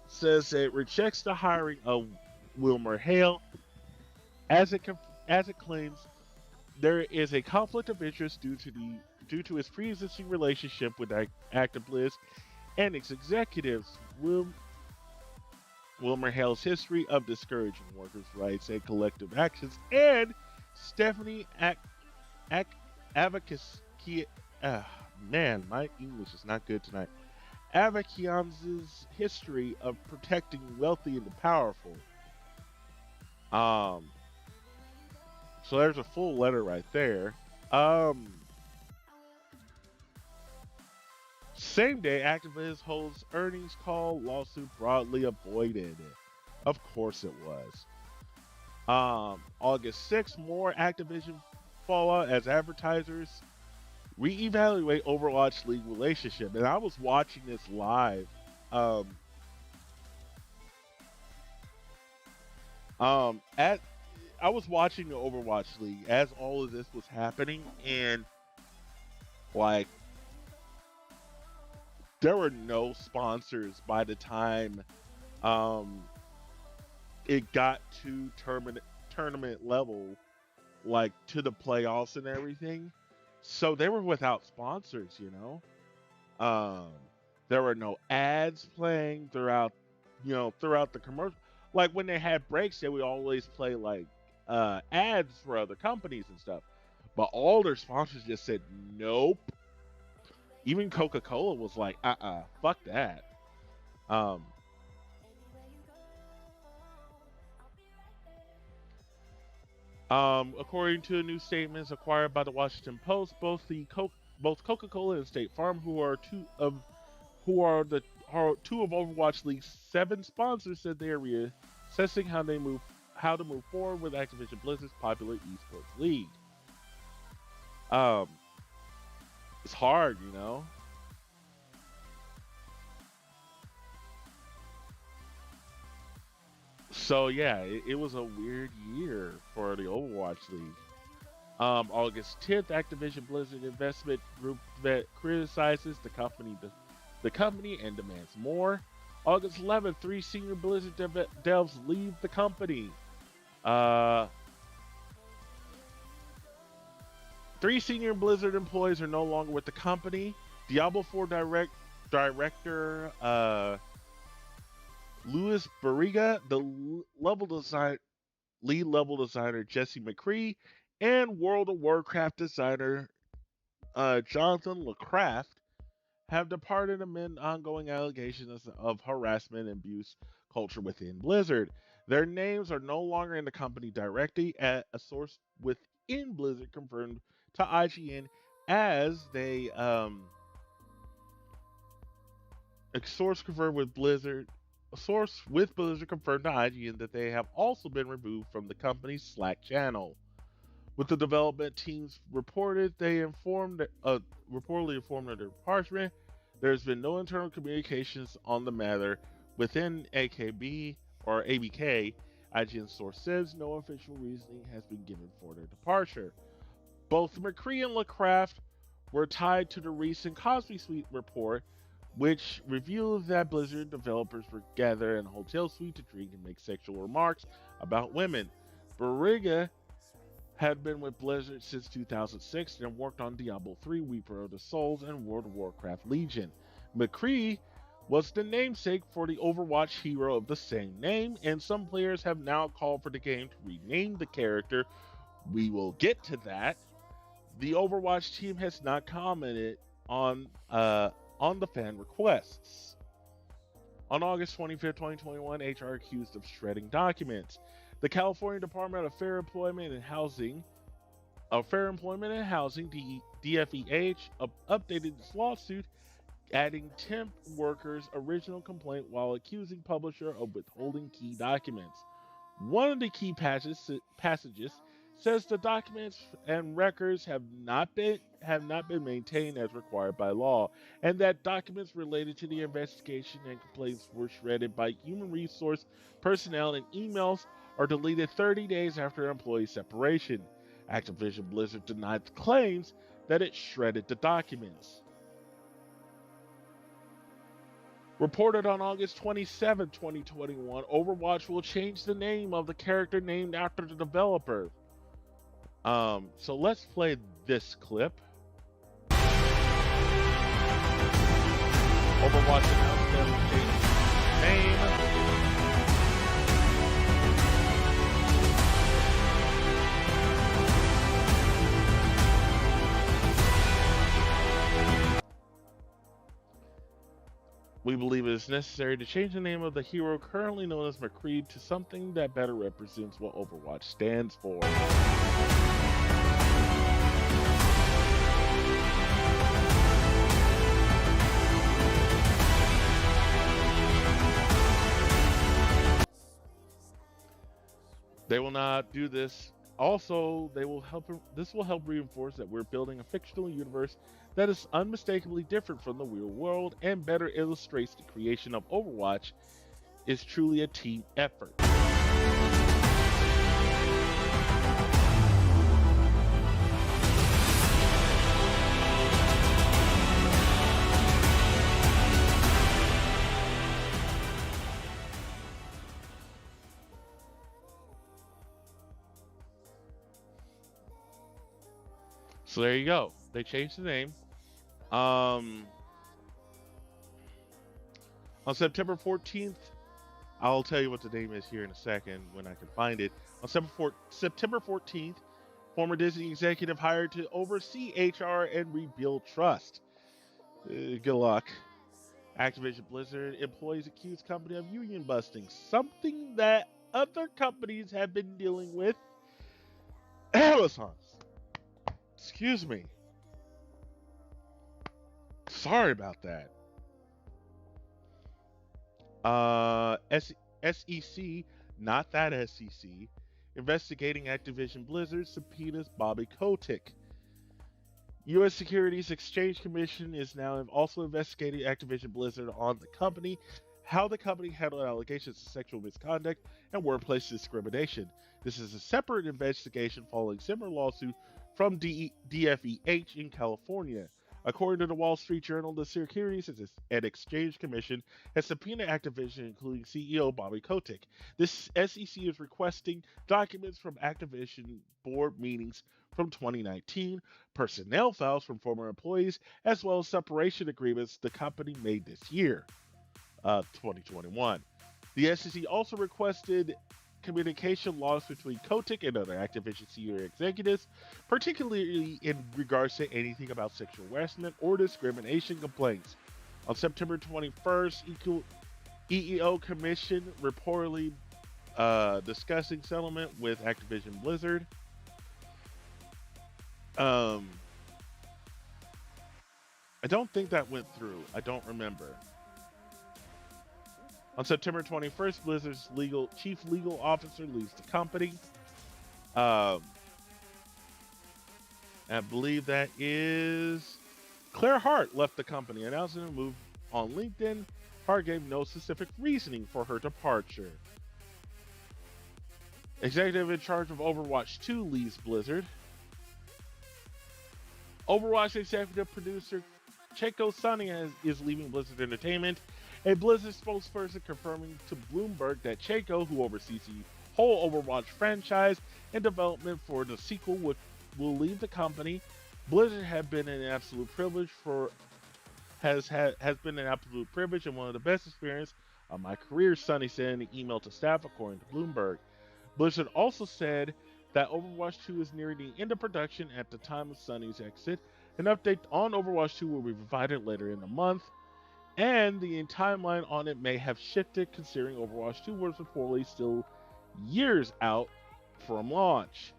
says it rejects the hiring of Wilmer Hale as it claims there is a conflict of interest due to his pre-existing relationship with ActiveBliz and its executives. Wilmer Hale's history of discouraging workers' rights and collective actions, and Stephanie Advocacy. Man, my English is not good tonight. Avakian's history of protecting wealthy and the powerful. So there's a full letter right there. Same day, ActiveBliz holds earnings call, lawsuit broadly avoided. Of course it was. August 6th, more Activision fallout as advertisers reevaluate Overwatch League relationship. And I was watching this live. I was watching the Overwatch League as all of this was happening, and like there were no sponsors by the time it got to tournament level, like to the playoffs and everything. So they were without sponsors, you know. There were no ads playing throughout the commercial. Like when they had breaks, they would always play like ads for other companies and stuff. But all their sponsors just said nope. Even Coca-Cola was like, fuck that. Um, According to new statements acquired by the Washington Post, both Coca-Cola and State Farm, who are two of Overwatch League's 7 sponsors, said they are reassessing how to move forward with Activision Blizzard's popular esports league. Um, it's hard, you know. So yeah, it was a weird year for the Overwatch League. August 10th, Activision Blizzard investment group that criticizes the company and demands more. August 11th, 3 senior Blizzard devs leave the company. 3 senior Blizzard employees are no longer with the company. Diablo 4 director Louis Barriga, the lead level designer Jesse McCree, and World of Warcraft designer Jonathan LeCraft have departed amid ongoing allegations of harassment and abuse culture within Blizzard. Their names are no longer in the company directly. A source within Blizzard confirmed to IGN as they a source confirmed with Blizzard. A source with Blizzard confirmed to IGN that they have also been removed from the company's Slack channel. With the development teams reportedly informed of their departure, there has been no internal communications on the matter within AKB or ABK. IGN source says no official reasoning has been given for their departure. Both McCree and LeCraft were tied to the recent Cosby Suite report, which revealed that Blizzard developers were gathered in a hotel suite to drink and make sexual remarks about women. Barriga had been with Blizzard since 2006 and worked on Diablo 3, Reaper of the Souls, and World of Warcraft Legion. McCree was the namesake for the Overwatch hero of the same name, and some players have now called for the game to rename the character. We will get to that. The Overwatch team has not commented on the fan requests. On August 25, 2021, HR accused of shredding documents. The California Department of Fair Employment and Housing, the DFEH, updated this lawsuit, adding temp workers' original complaint while accusing publisher of withholding key documents. One of the key passages says the documents and records have not been maintained as required by law, and that documents related to the investigation and complaints were shredded by human resource personnel, and emails are deleted 30 days after employee separation. Activision Blizzard denied the claims that it shredded the documents. Reported on August 27, 2021, Overwatch will change the name of the character named after the developer. So let's play this clip. Overwatch announced them changing name. We believe it is necessary to change the name of the hero currently known as McCree to something that better represents what Overwatch stands for. They will not do this. Also, this will help reinforce that we're building a fictional universe that is unmistakably different from the real world and better illustrates the creation of Overwatch is truly a team effort. So there you go. They changed the name. On September 14th, I'll tell you what the name is here in a second when I can find it. On September 14th, former Disney executive hired to oversee HR and rebuild trust. Good luck. Activision Blizzard employees accuse company of union busting, something that other companies have been dealing with. Amazon. Excuse me. Sorry about that. SEC, not that SEC, investigating Activision Blizzard subpoenas Bobby Kotick. U.S. Securities Exchange Commission is now also investigating Activision Blizzard on the company, how the company handled allegations of sexual misconduct and workplace discrimination. This is a separate investigation following similar lawsuit from DFEH in California. According to the Wall Street Journal, the Securities and Exchange Commission has subpoenaed Activision, including CEO Bobby Kotick. This SEC is requesting documents from Activision board meetings from 2019, personnel files from former employees, as well as separation agreements the company made this year, 2021. The SEC also requested communication logs between Kotick and other Activision senior executives, particularly in regards to anything about sexual harassment or discrimination complaints. On September 21st, EEO Commission reportedly discussing settlement with Activision Blizzard. I don't think that went through. I don't remember. On September 21st, Blizzard's chief legal officer leaves the company. I believe that is Claire Hart left the company, announcing a move on LinkedIn. Hart gave no specific reasoning for her departure. Executive in charge of Overwatch 2 leaves Blizzard. Overwatch executive producer Checo Sonny is leaving Blizzard Entertainment. A Blizzard spokesperson confirming to Bloomberg that Checo, who oversees the whole Overwatch franchise and development for the sequel, will leave the company. Blizzard has been an absolute privilege and one of the best experiences of my career, Sonny said in an email to staff, according to Bloomberg. Blizzard also said that Overwatch 2 is nearing the end of production at the time of Sonny's exit. An update on Overwatch 2 will be provided later in the month, and the timeline on it may have shifted considering Overwatch 2 was reportedly still years out from launch.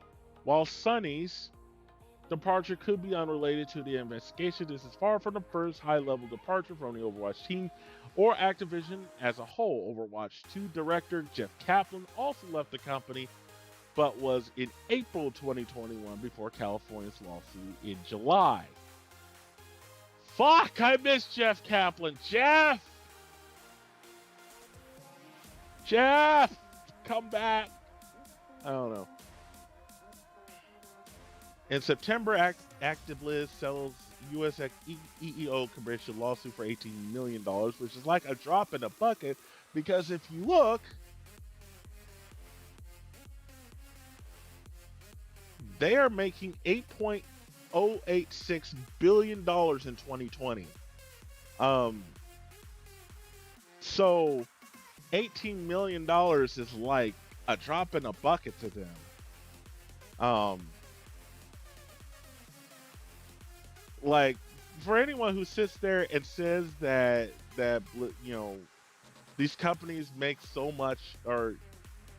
While Sonny's departure could be unrelated to the investigation, this is far from the first high-level departure from the Overwatch team or Activision as a whole. Overwatch 2 director Jeff Kaplan also left the company, but was in April 2021 before California's lawsuit in July. Fuck, I miss Jeff Kaplan. Jeff, come back. I don't know. In September, ActiBliz settles U.S. EEO Commission lawsuit for $18 million, which is like a drop in a bucket because if you look, they are making $8.086 billion in 2020. So $18 million is like a drop in a bucket to them. Like, for anyone who sits there and says that you know, these companies make so much or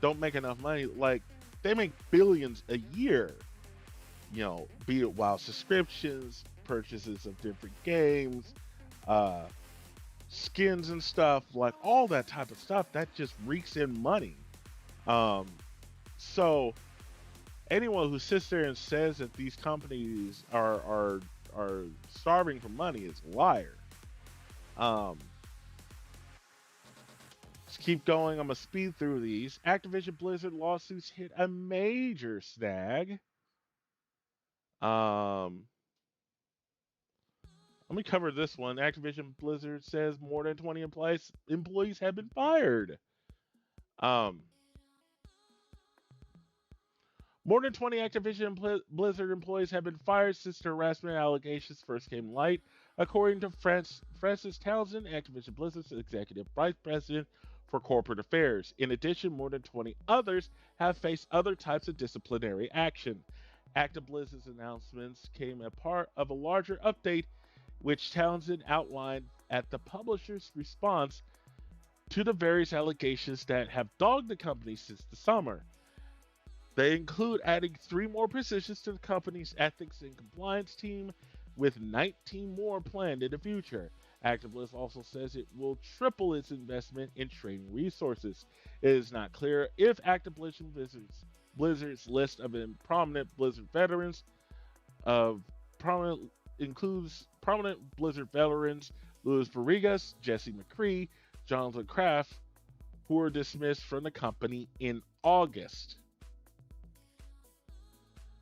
don't make enough money, like, they make billions a year, you know, be it WoW subscriptions, purchases of different games, skins and stuff, like all that type of stuff, that just reeks in money. So anyone who sits there and says that these companies are starving for money is a liar. Let's keep going. I'm gonna speed through these. Activision Blizzard lawsuits hit a major snag. Let me cover this one. Activision Blizzard says more than 20 employees have been fired. More than 20 Activision Blizzard employees have been fired since the harassment allegations first came light, according to Francis Townsend, Activision Blizzard's executive vice president for corporate affairs. In addition, more than 20 others have faced other types of disciplinary action. ActiBlizzard's announcements came as part of a larger update which Townsend outlined at the publisher's response to the various allegations that have dogged the company since the summer. They include adding 3 more positions to the company's ethics and compliance team, with 19 more planned in the future. ActiveBliss also says it will triple its investment in training resources. It is not clear if ActiveBliss Blizzard's list of prominent Blizzard veterans of prominent includes prominent Blizzard veterans Luis Barrigas, Jesse McCree, Jonathan Kraft, who were dismissed from the company in August.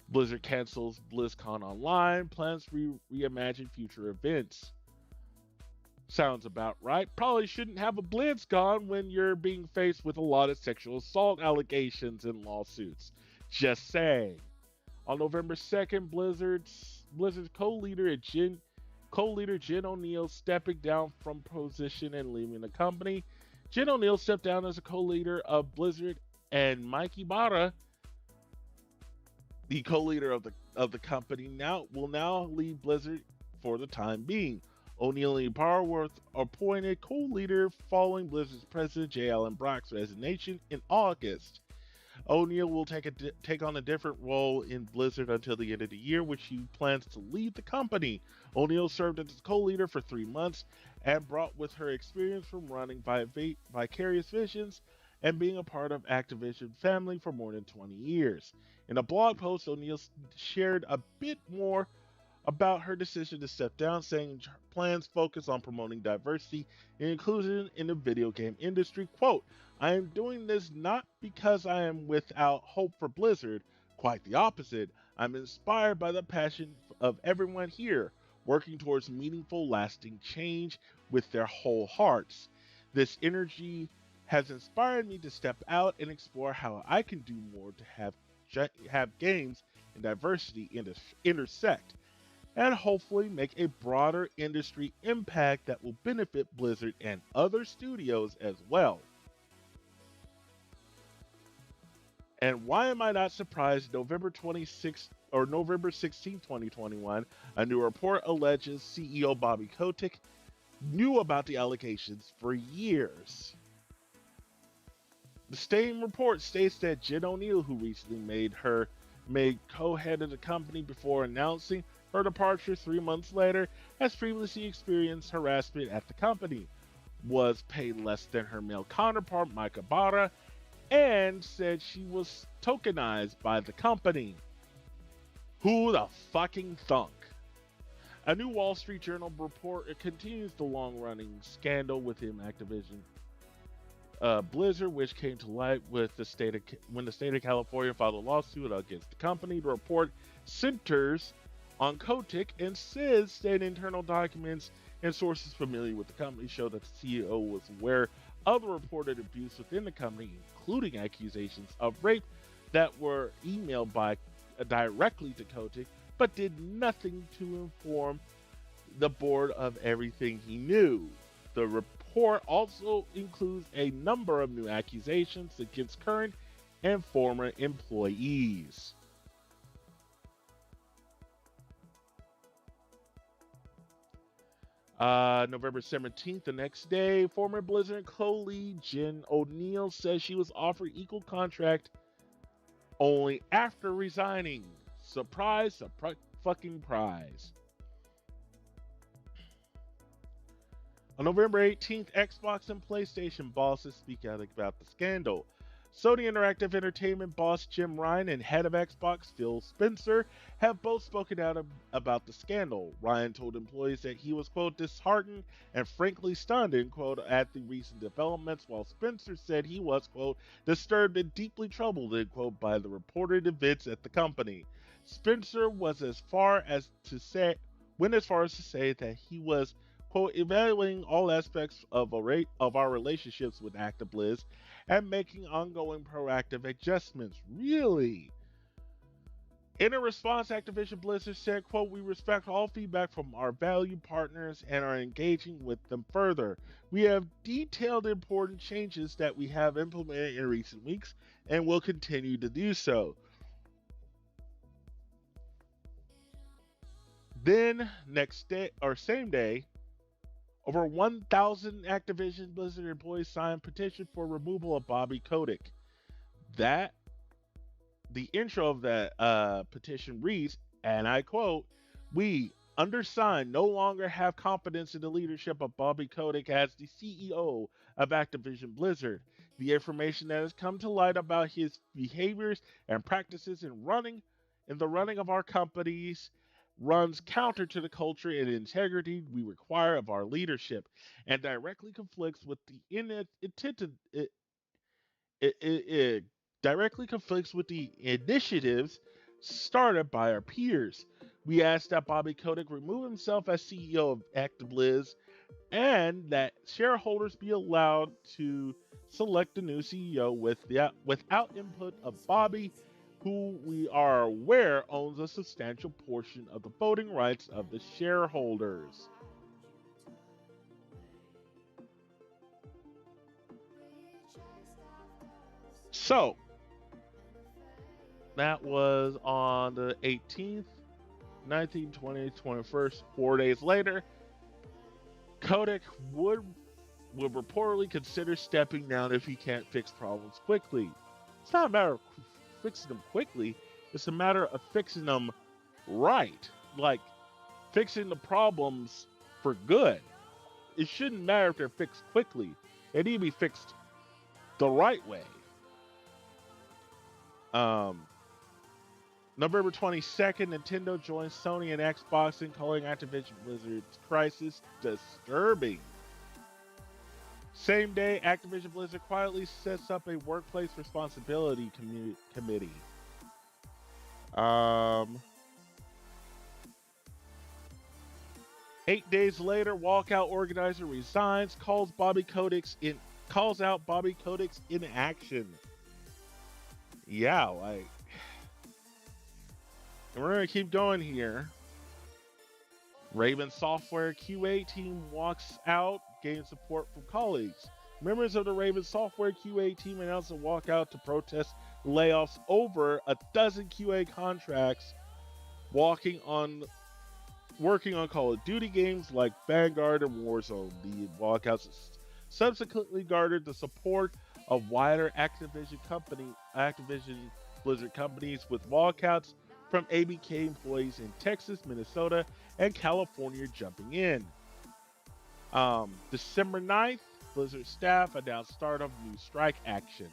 Blizzard cancels BlizzCon Online, plans to reimagine future events. Sounds about right. Probably shouldn't have a BlizzCon when you're being faced with a lot of sexual assault allegations and lawsuits. Just saying. On November 2nd, Blizzard's co-leader Jen O'Neill stepping down from position and leaving the company. Jen O'Neill stepped down as a co-leader of Blizzard, and Mike Ibarra, the co-leader of the company, will now leave Blizzard for the time being. O'Neill and Ibarra were appointed co-leader following Blizzard's president J. Allen Brock's resignation in August. O'Neill will take on a different role in Blizzard until the end of the year, which he plans to lead the company. O'Neill served as co-leader for 3 months and brought with her experience from running Vicarious Visions and being a part of Activision family for more than 20 years. In a blog post, O'Neill shared a bit more about her decision to step down, saying her plans focus on promoting diversity and inclusion in the video game industry. Quote, "I am doing this not because I am without hope for Blizzard. Quite the opposite. I'm inspired by the passion of everyone here, working towards meaningful, lasting change with their whole hearts. This energy has inspired me to step out and explore how I can do more to have games and diversity intersect, and hopefully make a broader industry impact that will benefit Blizzard and other studios as well." And why am I not surprised? November 16, 2021, a new report alleges CEO Bobby Kotick knew about the allegations for years. The same report states that Jen O'Neill, who recently made co-head of the company before announcing her departure 3 months later, has previously experienced harassment at the company, was paid less than her male counterpart, Mike Ibarra, and said she was tokenized by the company. Who the fucking thunk? A new Wall Street Journal report continues the long-running scandal within Activision Blizzard, which came to light when the state of California filed a lawsuit against the company. The report centers on Kotick and says that internal documents and sources familiar with the company show that the CEO was aware of the reported abuse within the company, including accusations of rape that were emailed directly to Kotick, but did nothing to inform the board of everything he knew. The report also includes a number of new accusations against current and former employees. November 17th, the next day, former Blizzard co-lead Jen O'Neill says she was offered equal contract only after resigning. Surprise, fucking prize. On November 18th, Xbox and PlayStation bosses speak out about the scandal. Sony Interactive Entertainment boss Jim Ryan and head of Xbox Phil Spencer have both spoken out about the scandal. Ryan told employees that he was, quote, disheartened and frankly stunned, end quote, at the recent developments, while Spencer said he was, quote, disturbed and deeply troubled, end quote, by the reported events at the company. Spencer was went as far as to say that he was, quote, evaluating all aspects of our relationships with ActiveBliss and making ongoing proactive adjustments. Really? In a response, Activision Blizzard said, quote, we respect all feedback from our valued partners and are engaging with them further. We have detailed important changes that we have implemented in recent weeks and will continue to do so. Then next day or same day, over 1,000 Activision Blizzard employees signed petition for removal of Bobby Kotick. That the intro of that petition reads, and I quote, "We, undersigned, no longer have confidence in the leadership of Bobby Kotick as the CEO of Activision Blizzard. The information that has come to light about his behaviors and practices in the running of our companies runs counter to the culture and integrity we require of our leadership and directly conflicts with the it directly conflicts with the initiatives started by our peers. We ask that Bobby Kotick remove himself as CEO of ActiBliz and that shareholders be allowed to select a new CEO without input of Bobby, who we are aware owns a substantial portion of the voting rights of the shareholders." So, that was on the 18th, 19th, 20th, 21st. 4 days later, Kotick would reportedly consider stepping down if he can't fix problems quickly. It's not a matter of fixing them quickly, it's a matter of fixing them right. Like, fixing the problems for good. It shouldn't matter if they're fixed quickly. They need to be fixed the right way. November 22nd, Nintendo joins Sony and Xbox in calling Activision Blizzard's crisis disturbing. Same day, Activision Blizzard quietly sets up a workplace responsibility committee. 8 days later, walkout organizer resigns, calls out Bobby Kotick's inaction. Yeah, like, and we're gonna keep going here. Raven Software QA team walks out, gains support from colleagues. Members of the Raven Software QA team announced a walkout to protest layoffs over a dozen QA contracts working on Call of Duty games like Vanguard and Warzone. The walkouts subsequently garnered the support of wider Activision Blizzard companies, with walkouts from ABK employees in Texas, Minnesota, and California jumping in. December 9th, Blizzard staff announced start of new strike action.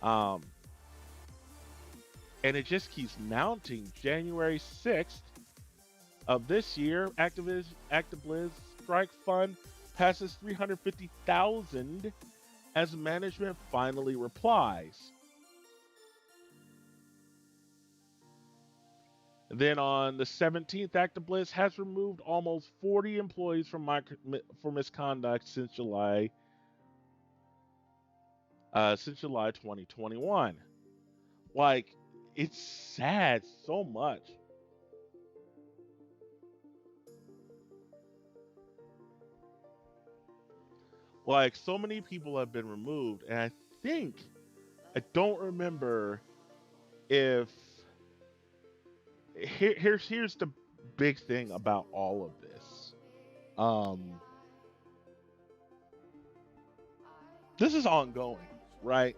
And it just keeps mounting. January 6th of this year, ActiBliz strike fund passes 350,000 as management finally replies. Then on the 17th, ActiBliz has removed almost 40 employees for misconduct since July 2021. Like, it's sad so much. Like, so many people have been removed, and I don't remember if here's the big thing about all of this. This is ongoing, right?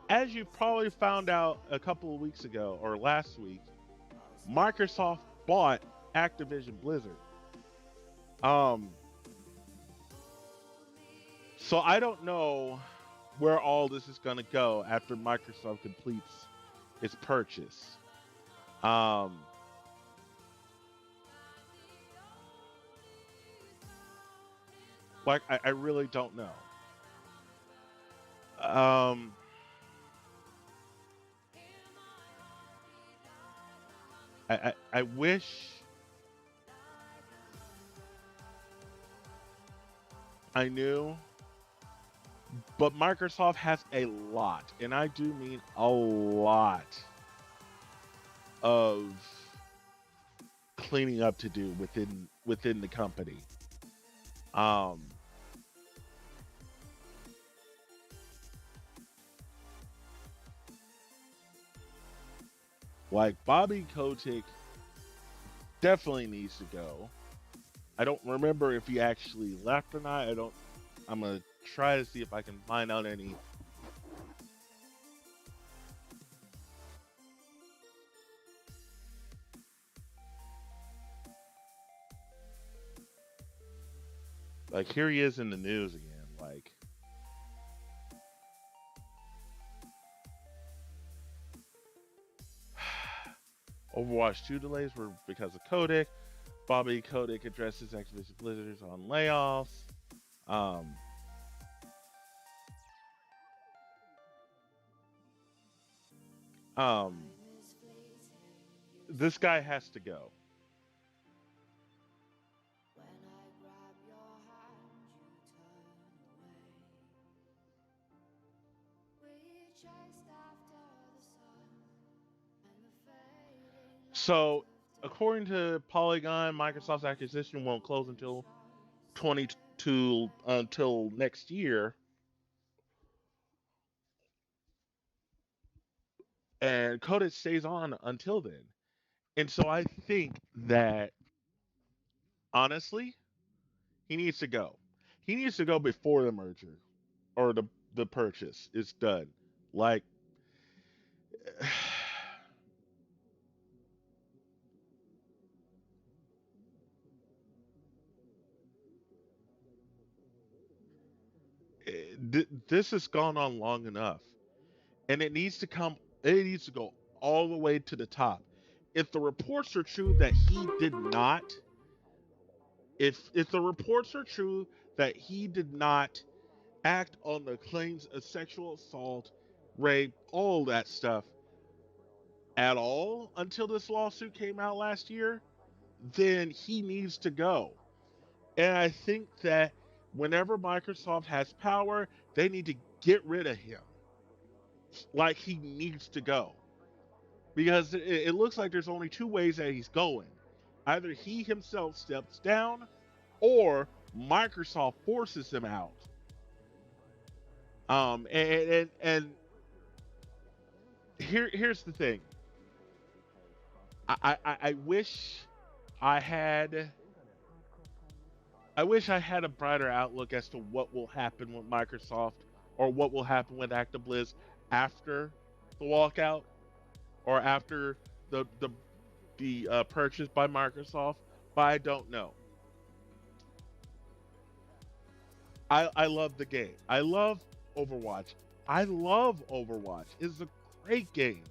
As you probably found out a couple of weeks ago or last week, Microsoft bought Activision Blizzard. So I don't know where all this is going to go after Microsoft completes its purchase. Like, I really don't know. I wish I knew, but Microsoft has a lot, and I do mean a lot, of cleaning up to do within the company. Like, Bobby Kotick definitely needs to go. I don't remember if he actually left or not. I'm gonna try to see if I can find out any. Like, here he is in the news again. Like, Overwatch 2 delays were because of Kotick. Bobby Kotick addresses Activision Blizzard's on layoffs. Um, this guy has to go. So, according to Polygon, Microsoft's acquisition won't close until 22 until next year, and Kotick stays on until then. And so I think that honestly, he needs to go. He needs to go before the merger or the purchase is done. Like, this has gone on long enough, and it needs to come. It needs to go all the way to the top. If the reports are true that he did not, if the reports are true that he did not act on the claims of sexual assault, rape, all that stuff at all until this lawsuit came out last year, then he needs to go. And I think that whenever Microsoft has power, they need to get rid of him. Like, he needs to go. Because it looks like there's only two ways that he's going. Either he himself steps down, or Microsoft forces him out. And here's the thing. I wish I had a brighter outlook as to what will happen with Microsoft or what will happen with ActiBliz after the walkout or after the purchase by Microsoft, but I don't know. I love the game. I love Overwatch. It's a great game.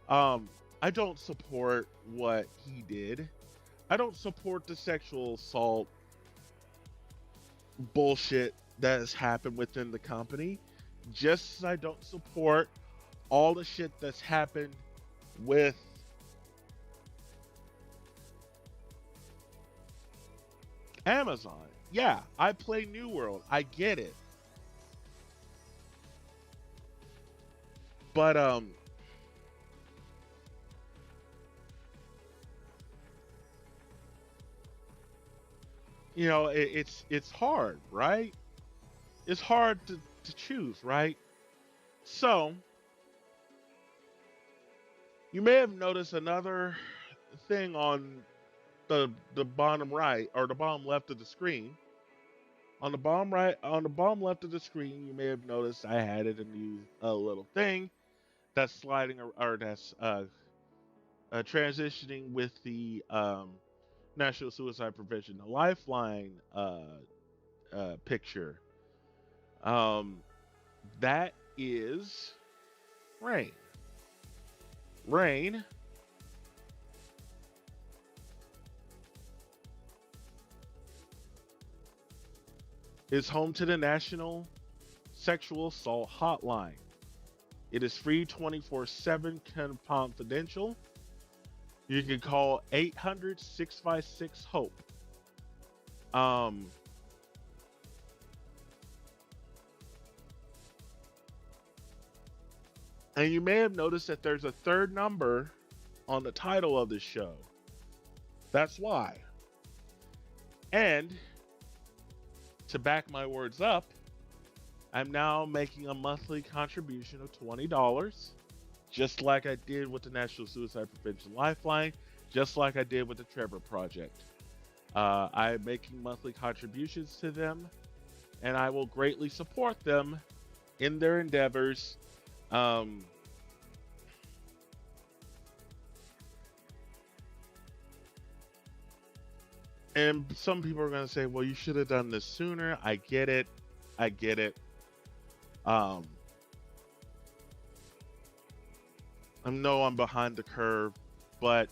I don't support what he did. I don't support the sexual assault bullshit that has happened within the company. Just as I don't support all the shit that's happened with Amazon. Yeah, I play New World. I get it. But you know, it's hard, right? It's hard to choose, right? So you may have noticed another thing on the bottom right or the bottom left of the screen. On the bottom left of the screen, you may have noticed I added a little thing that's sliding or that's transitioning with the National Suicide Prevention Lifeline picture. That is Rain. Rain is home to the National Sexual Assault Hotline. It is free 24/7 confidential. You can call 800-656-HOPE. And you may have noticed that there's a third number on the title of this show. That's why. And to back my words up, I'm now making a monthly contribution of $20, just like I did with the National Suicide Prevention Lifeline. just like I did with the Trevor Project. I'm making monthly contributions to them, and I will greatly support them in their endeavors. Um, and some people are going to say, well, you should have done this sooner. I get it. I get it. Um, I know I'm behind the curve, but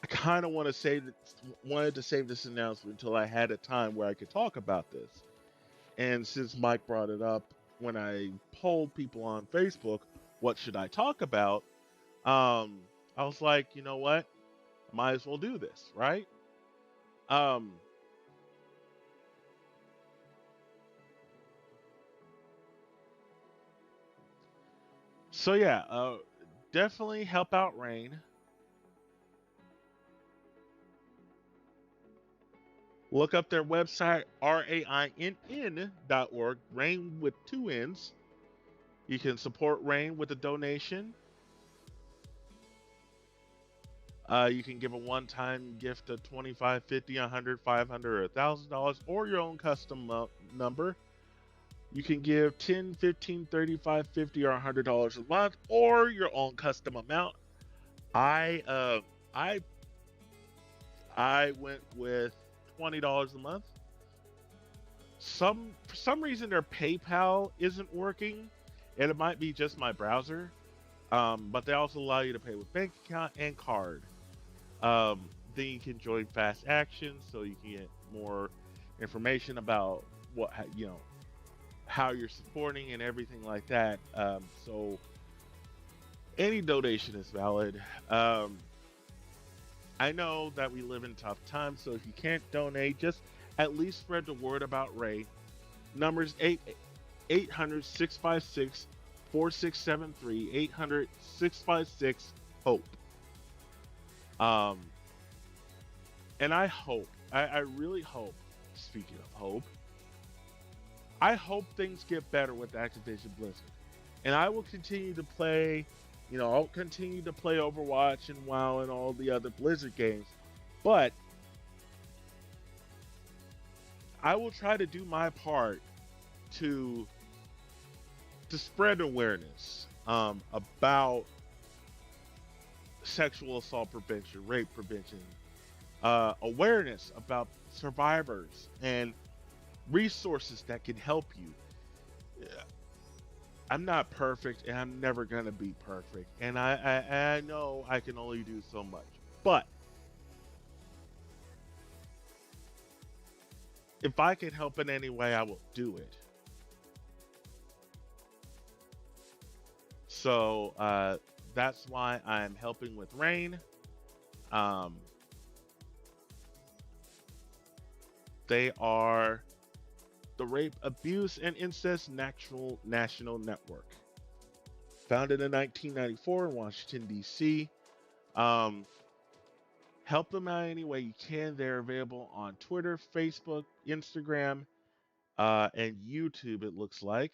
I kind of wanted to save this announcement until I had a time where I could talk about this. And since Mike brought it up when I polled people on Facebook, what should I talk about? I was like, you know what? I might as well do this, right? Um, so yeah, definitely help out Rain. Look up their website, rainn.org, Rain with two N's. You can support Rain with a donation. You can give a one-time gift of $25, $50, $100, $500, or $1,000, or your own custom number. You can give $10, $15, $35, $50, or $100 a month, or your own custom amount. I went with $20 a month. For some reason their PayPal isn't working, and it might be just my browser. But they also allow you to pay with bank account and card. Then you can join Fast Action, so you can get more information about how you're supporting and everything like that. So any donation is valid. I know that we live in tough times, so if you can't donate, just at least spread the word about Ray. Numbers 800-656-4673, 800-656-HOPE. And I hope, I really hope, speaking of hope, I hope things get better with Activision Blizzard. And I will continue to play, I'll continue to play Overwatch and WoW and all the other Blizzard games. But I will try to do my part to spread awareness about sexual assault prevention, rape prevention, awareness about survivors and resources that can help you. I'm not perfect, and I'm never gonna be perfect, and I know I can only do so much. But if I can help in any way, I will do it. So that's why I'm helping with Rain. They are the Rape, Abuse, and Incest National Network. Founded in 1994 in Washington, D.C. Help them out any way you can. They're available on Twitter, Facebook, Instagram, and YouTube, it looks like.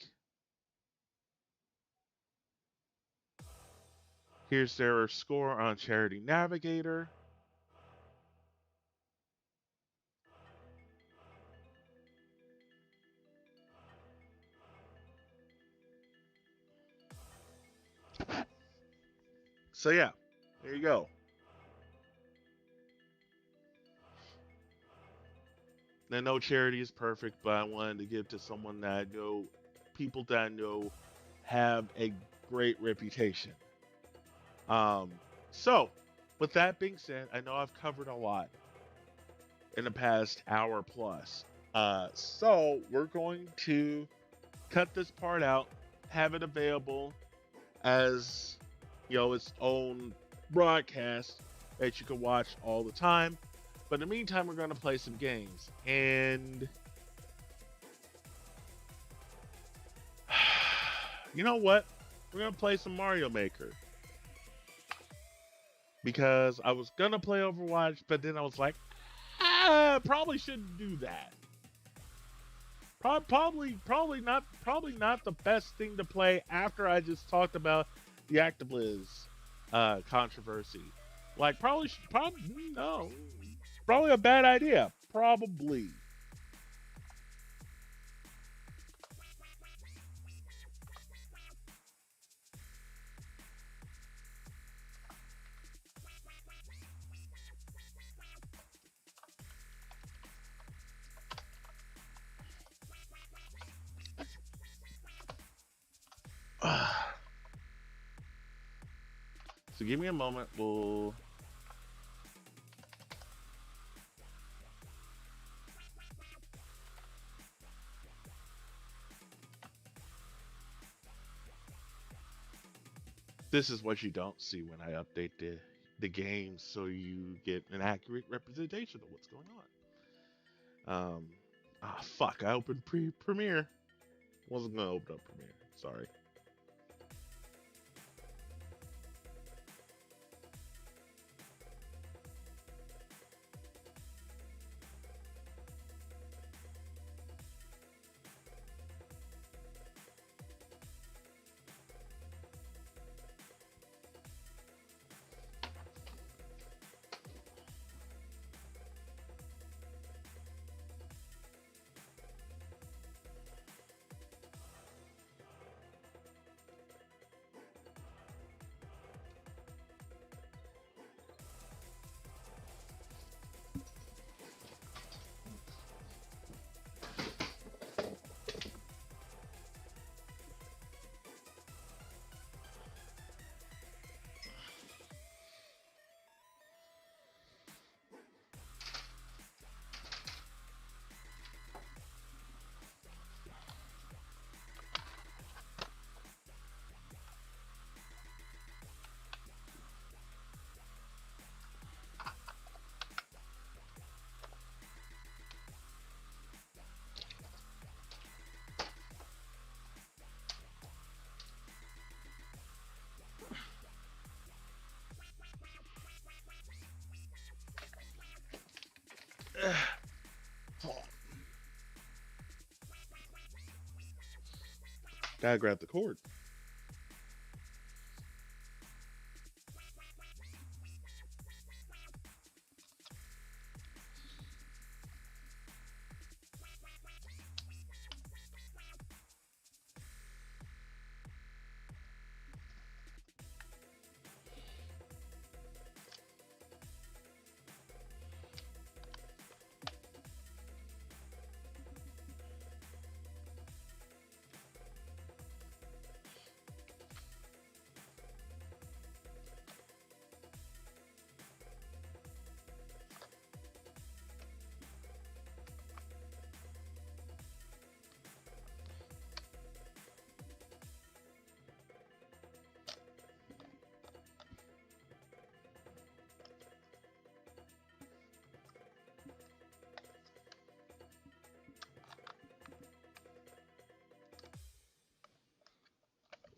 Here's their score on Charity Navigator. So yeah, there you go. I know charity is perfect, but I wanted to give to someone that I know, people that I know have a great reputation. So, with that being said, I know I've covered a lot in the past hour plus. So we're going to cut this part out, have it available as its own broadcast that you can watch all the time. But in the meantime, we're going to play some games. And you know what? We're going to play some Mario Maker. Because I was going to play Overwatch, but then I was like, I probably shouldn't do that. Probably not the best thing to play after I just talked about the Activiz controversy. Like probably no, probably a bad idea. Probably. So give me a moment. We'll. This is what you don't see when I update the game, so you get an accurate representation of what's going on. Fuck! I opened Premiere. Wasn't gonna open up Premiere. Sorry. Gotta grab the cord.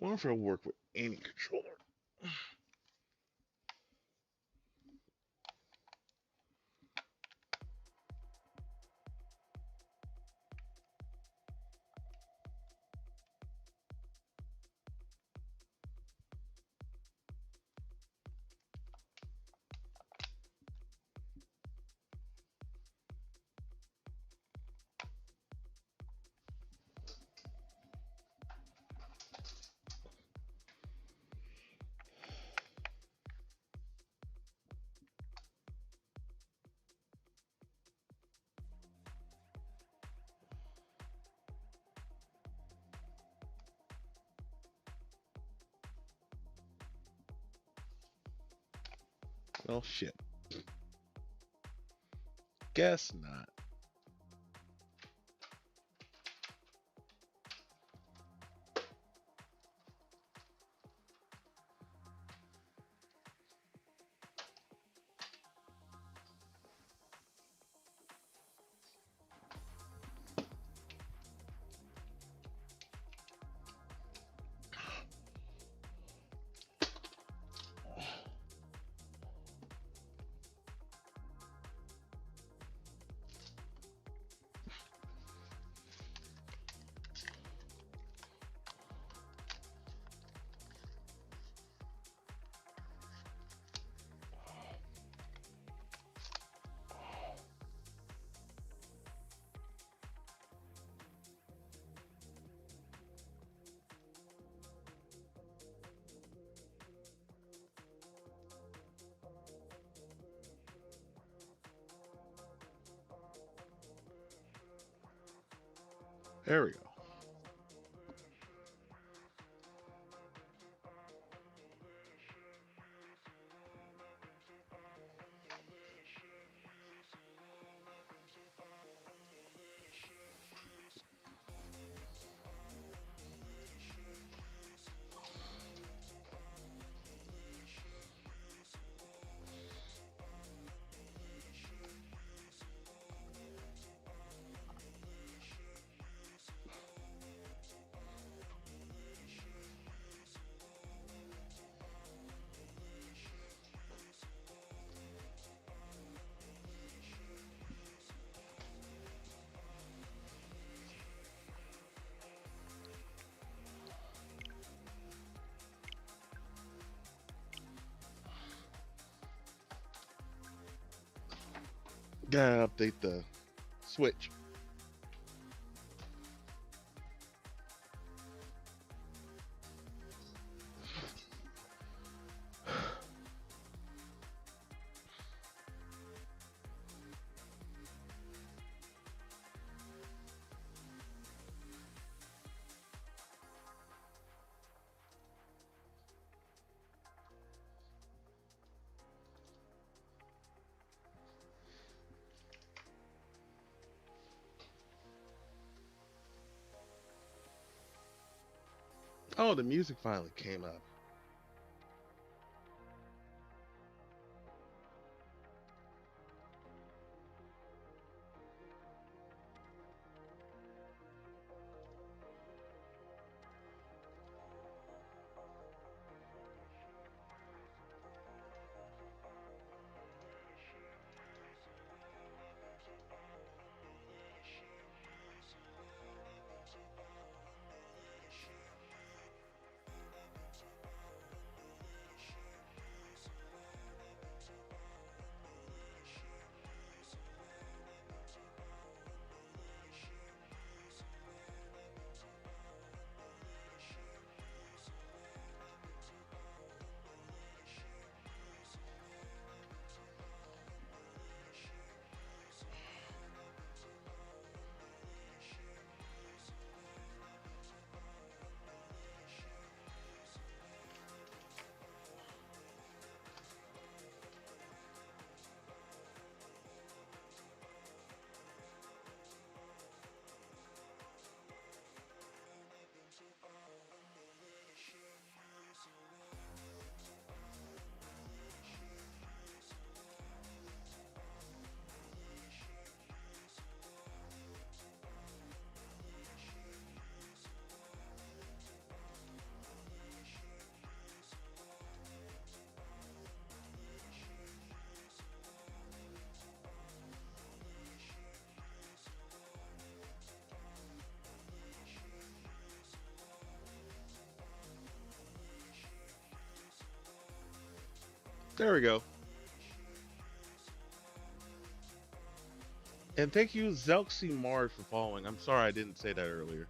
I wonder if it'll work with any controller. Well, shit. Guess not. There we go. Gotta update the switch. Oh, the music finally came up. There we go. And thank you, Zelxy Mars, for following. I'm sorry I didn't say that earlier.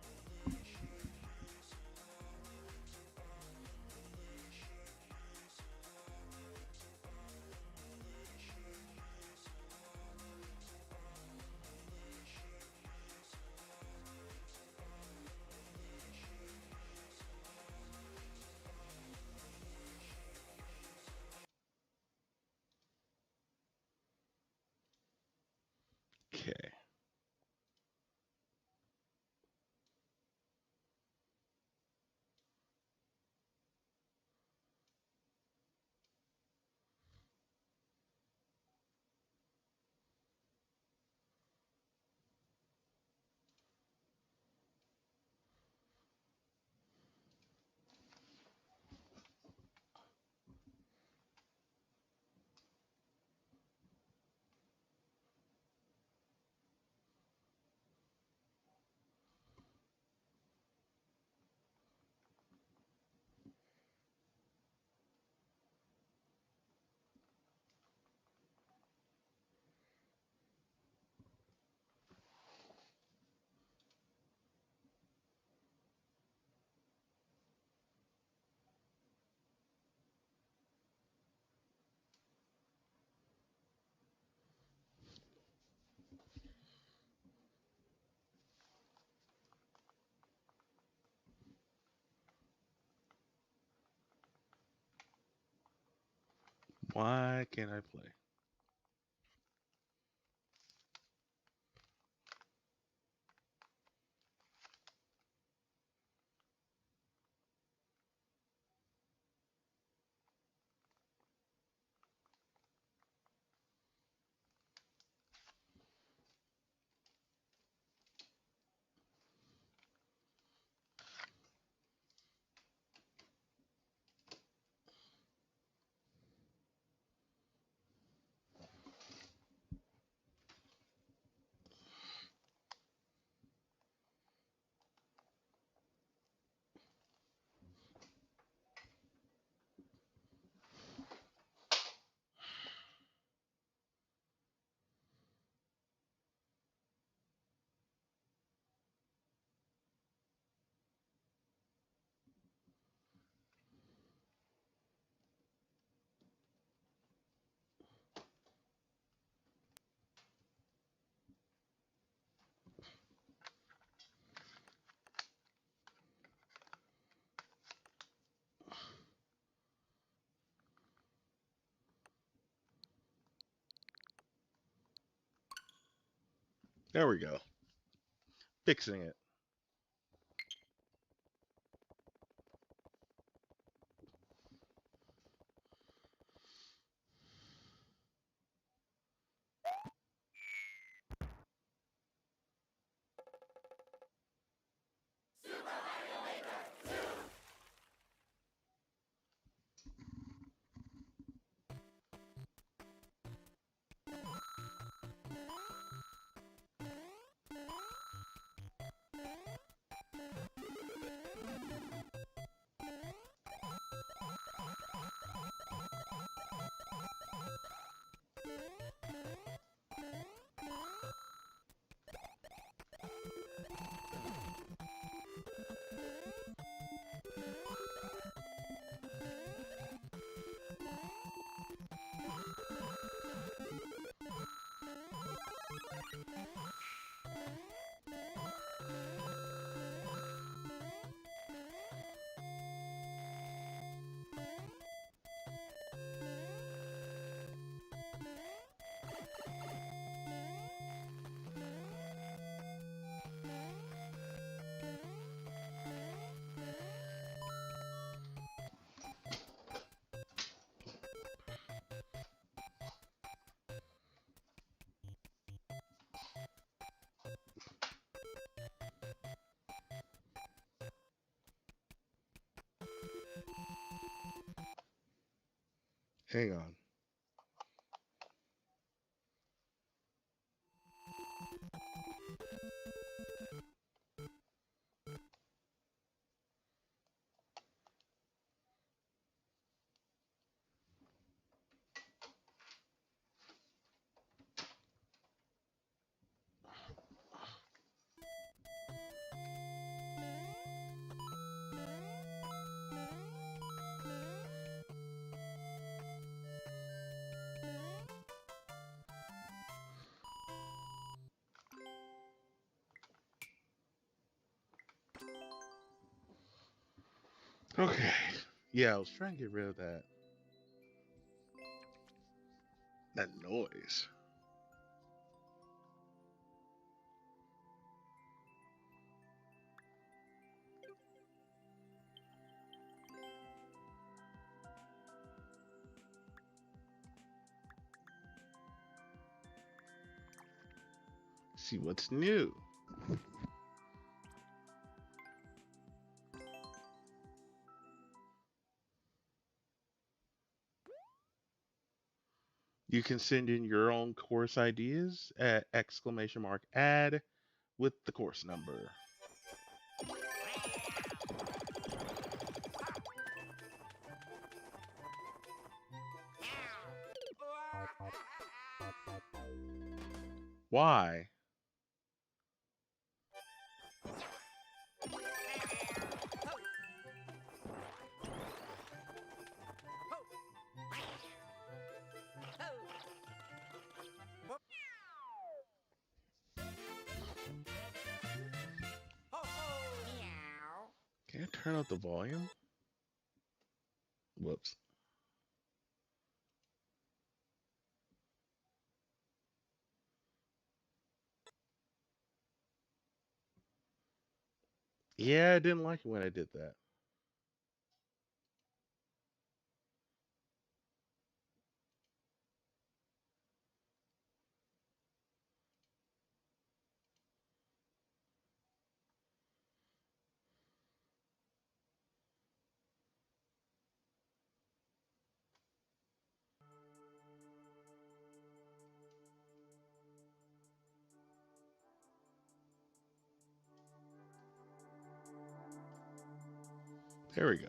Okay. Why can't I play? There we go. Fixing it. Hang on. Okay. Yeah, I was trying to get rid of that noise. See what's new. You can send in your own course ideas at !add with the course number. Why? Can I turn up the volume? Whoops. Yeah, I didn't like it when I did that. There we go.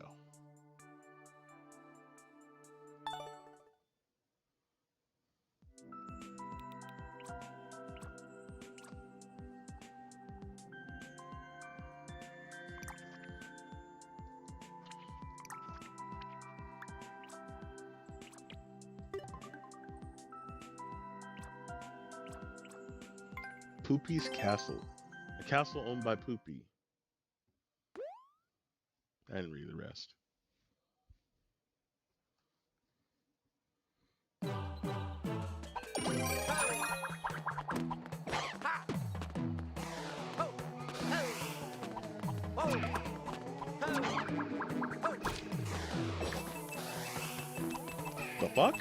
Poopy's Castle. A castle owned by Poopy. I didn't read the rest. The fuck?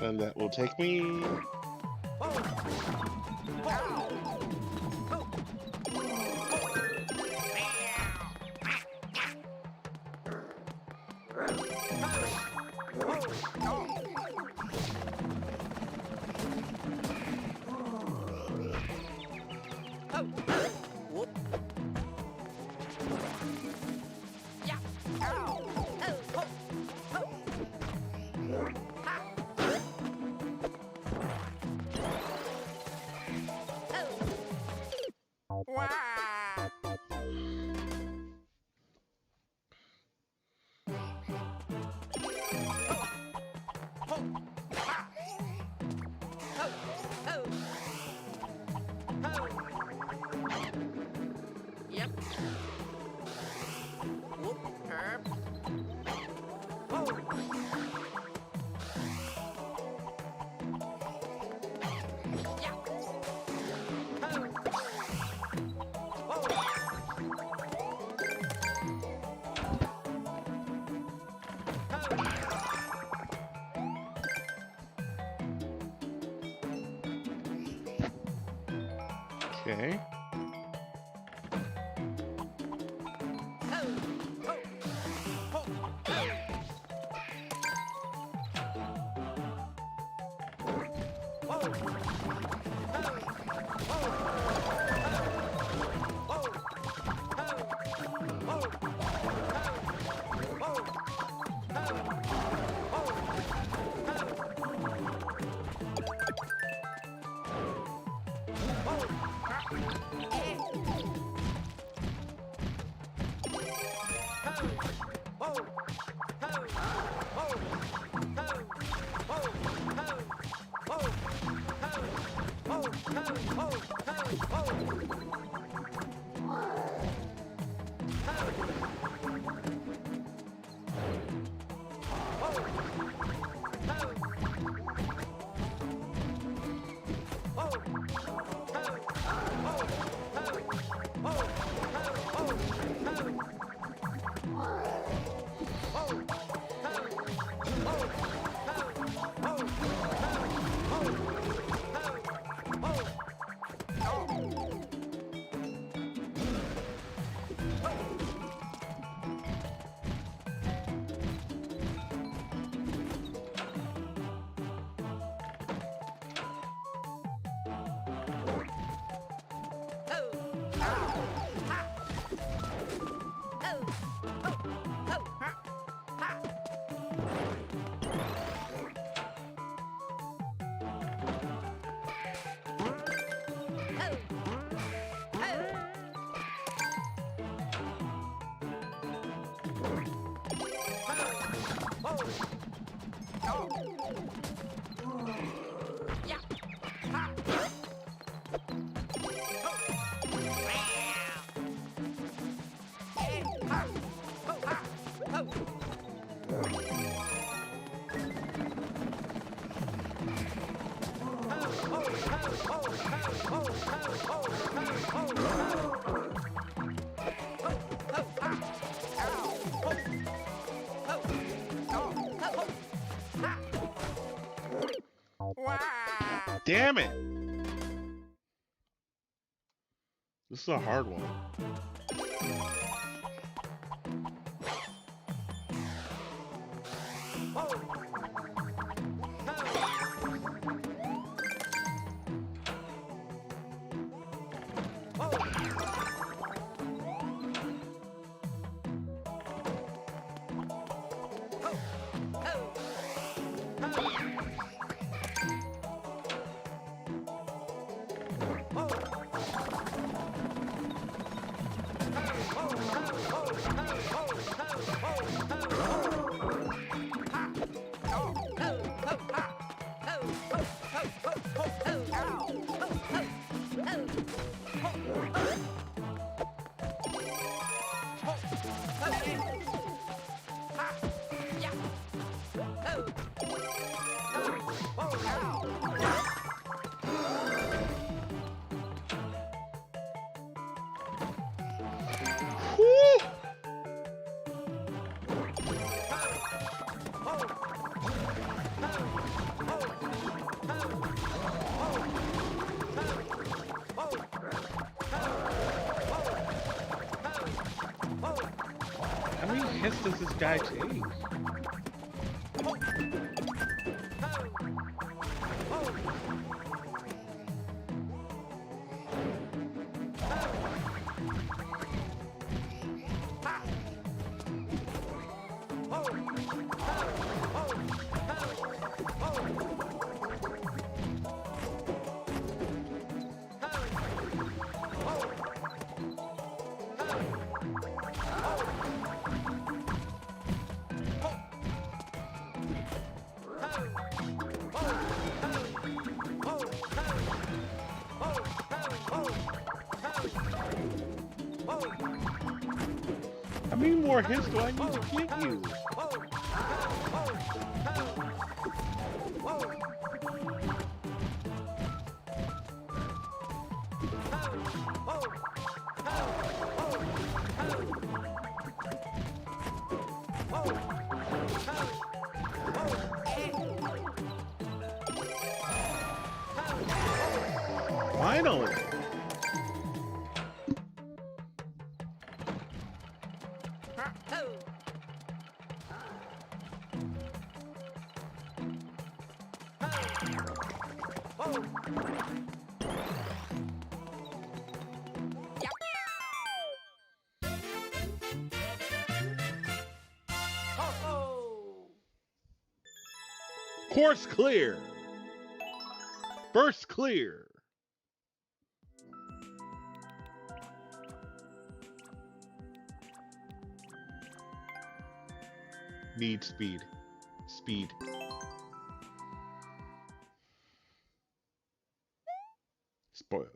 And that will take me. Okay. Damn it! This is a hard one. How many hits does this guy take? How many more hits do I need to get you? Finally! Course clear! First clear! Need speed. Speed.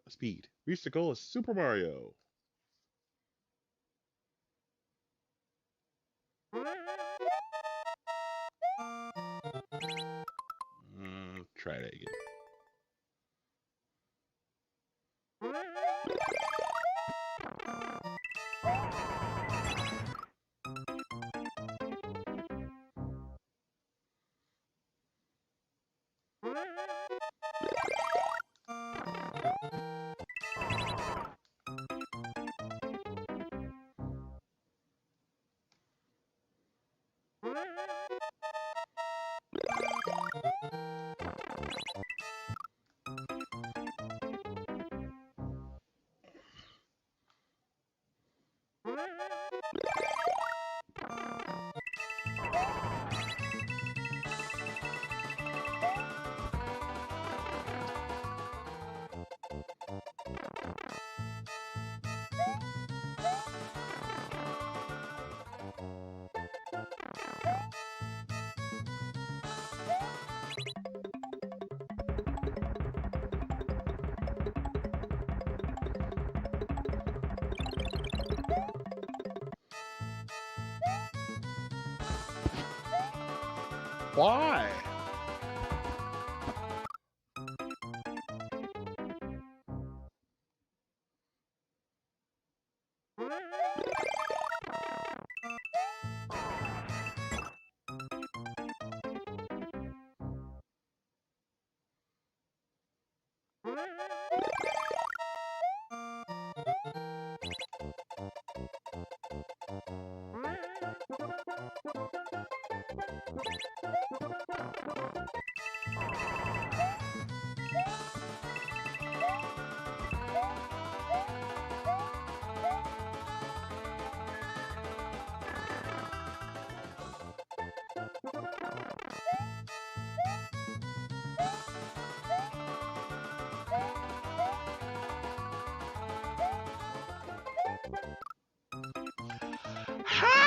Speed. Reach the goal of Super Mario. Try that again. Why? How?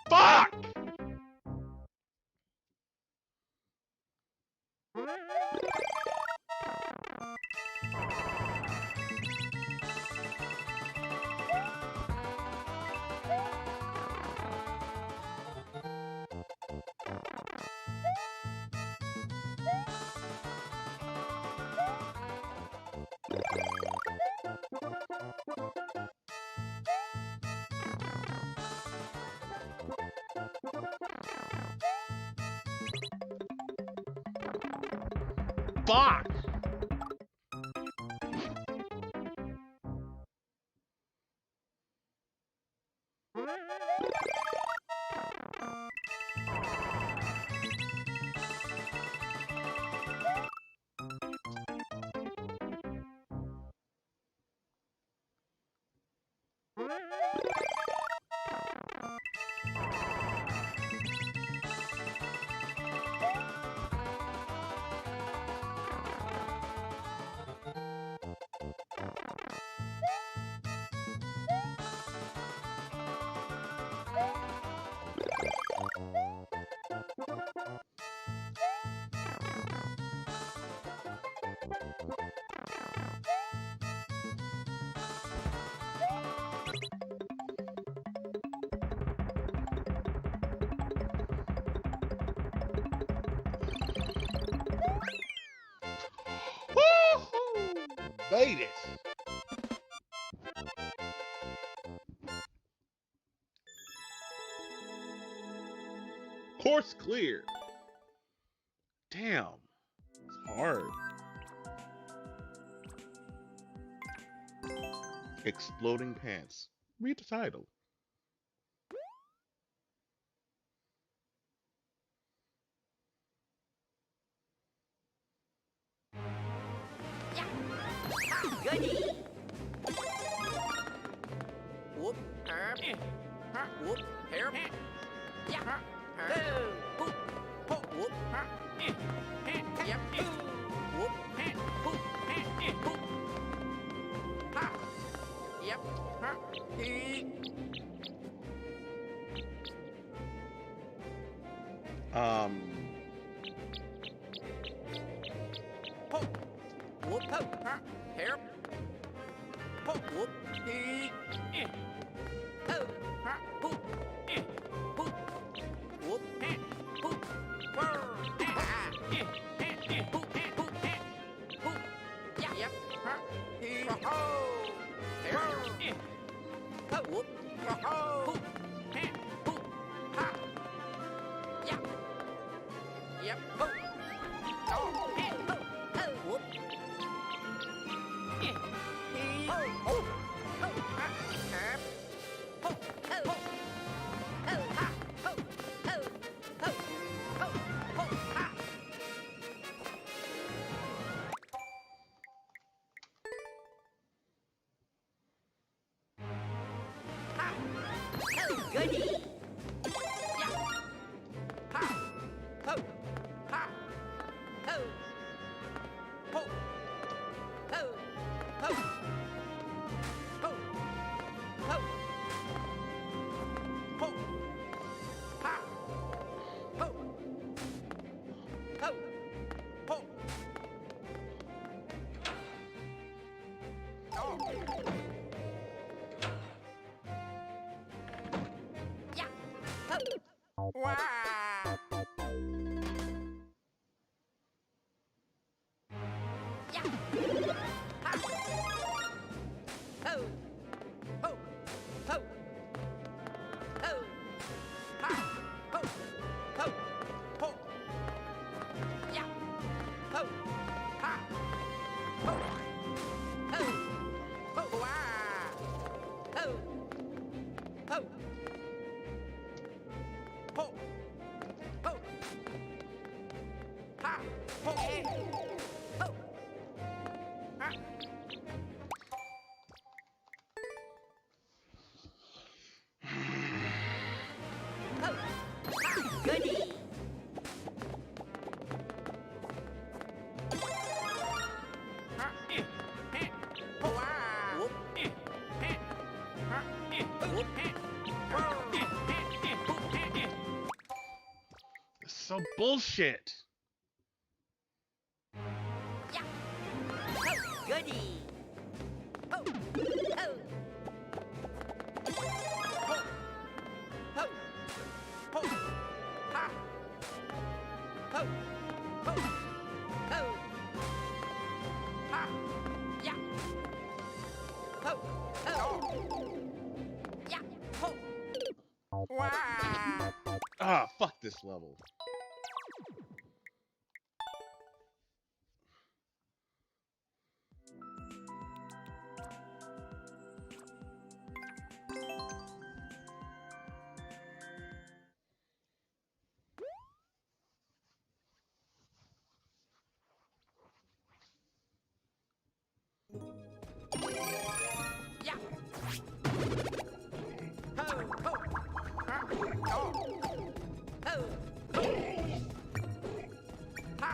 Fuck! Fuck! Woo-hoo! Made it! Course clear. Damn. It's hard. Exploding Pants. Read the title. Goody. Whoop, herp. Whoop, herp. Yeah. Boo. Whoop. Whoop. Yep. Whoop. Whoop. Whoop. Ha. Yep. Whoop. Oh. Poop. Poop. Whoop. Poop. Poop. Poop. Poop. Yep. Oh. Whoop. Poop. Poop. Ha. Yep. Yep. Poop. Oh. Whoop. Goody. Yeah. Ha. Ho. Ha. Ho. Ho. Ho. Ho. Ho. Ho. Ho. Ha. Ho. Ho. Ho. Oh. Yeah. Ho. Wow. Yeah. Ha. Ho. Ho. Ho. Ho. Ha. Ho. Ho. Ho. Yeah. Ho. Ha. Ho. Ho. Ho. Wow. Ho. Ho. Ho. Ho. Ha. Ho. Ho. Ha. Ho. Ha. Goody. Ha. Wow. Whoop. This is so bullshit. Yeah. Oh, goody. Oh. Oh. Ho. Ho. Ho. Ha. Ho. Ho. Ho. Ha. Yeah. Ho. Ho. Yeah. Ho. Wow. Ah, fuck this level. Yeah. Ho. Ho. Ha. Oh. Ho. Ho. Ha.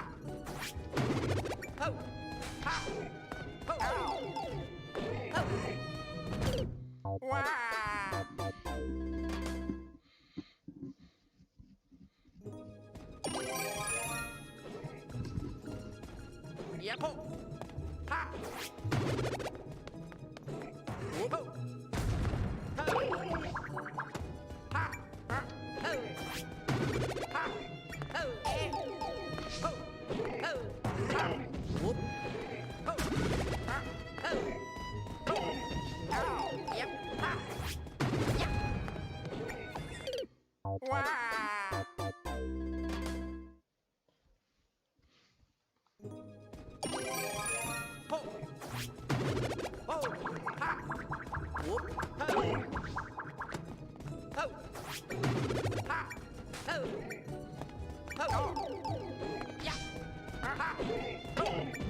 Ho. Ha. Ho. Ho. Wow. Yep. Ho. Ha. Whoop. Ho. Ho. Ha. Ha. Ho. Ha. Ho. Ho. Ho. Ha. Whoop. Ho. Ha. Ho. Ho. Ow. Yep. Ha. Yeah. Wow. Ho. Ho. Ha. Whoop. Ho. Ho. Ha. Ho. Ho. Yeah. Ha. Ho.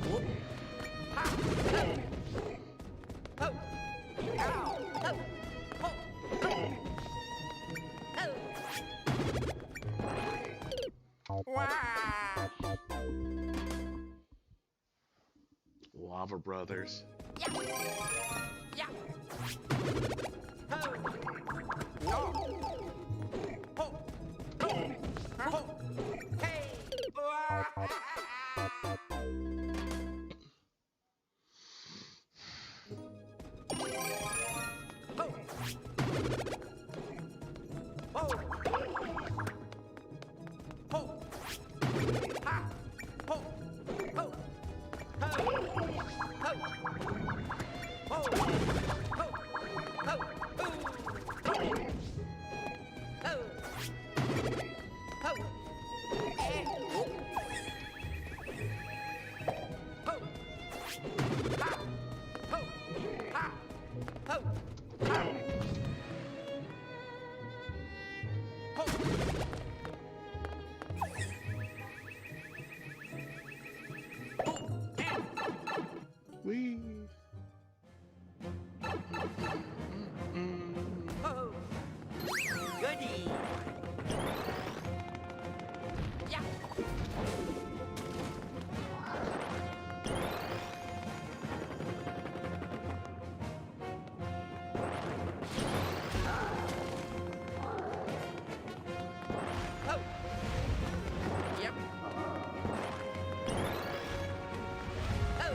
Whoop. Ha. Ho. Ho. Ow. Ho. Ho. Ho. Ho. Wow. Lava Brothers. Yeah. Yeah. Ho. No. Ho. Ho. Ho. Hey. Ho! Ho! Ho! We. Ho! Goody! Yeah! Ho! Yep. Ho!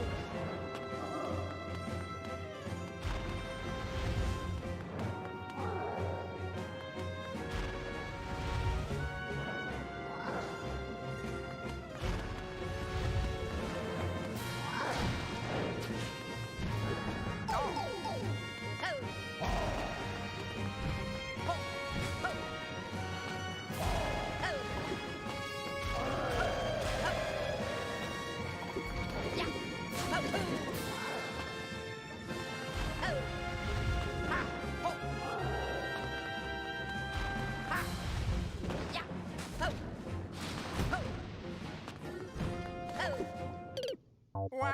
Wow!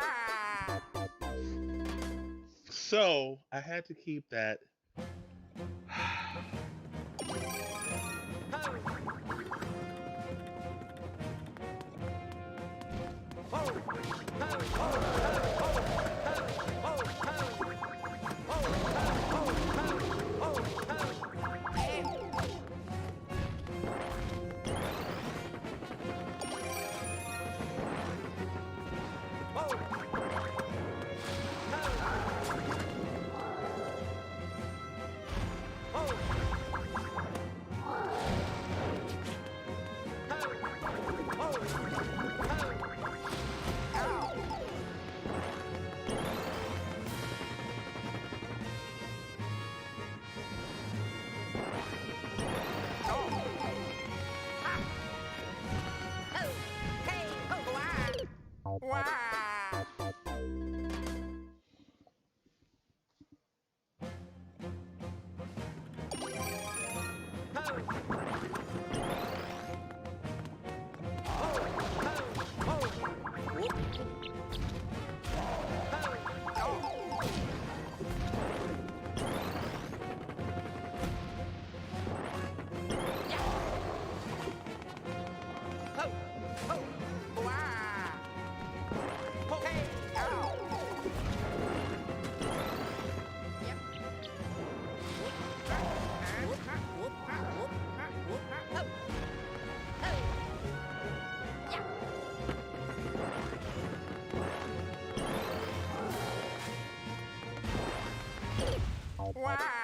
So I had to keep that. Wow! Wow!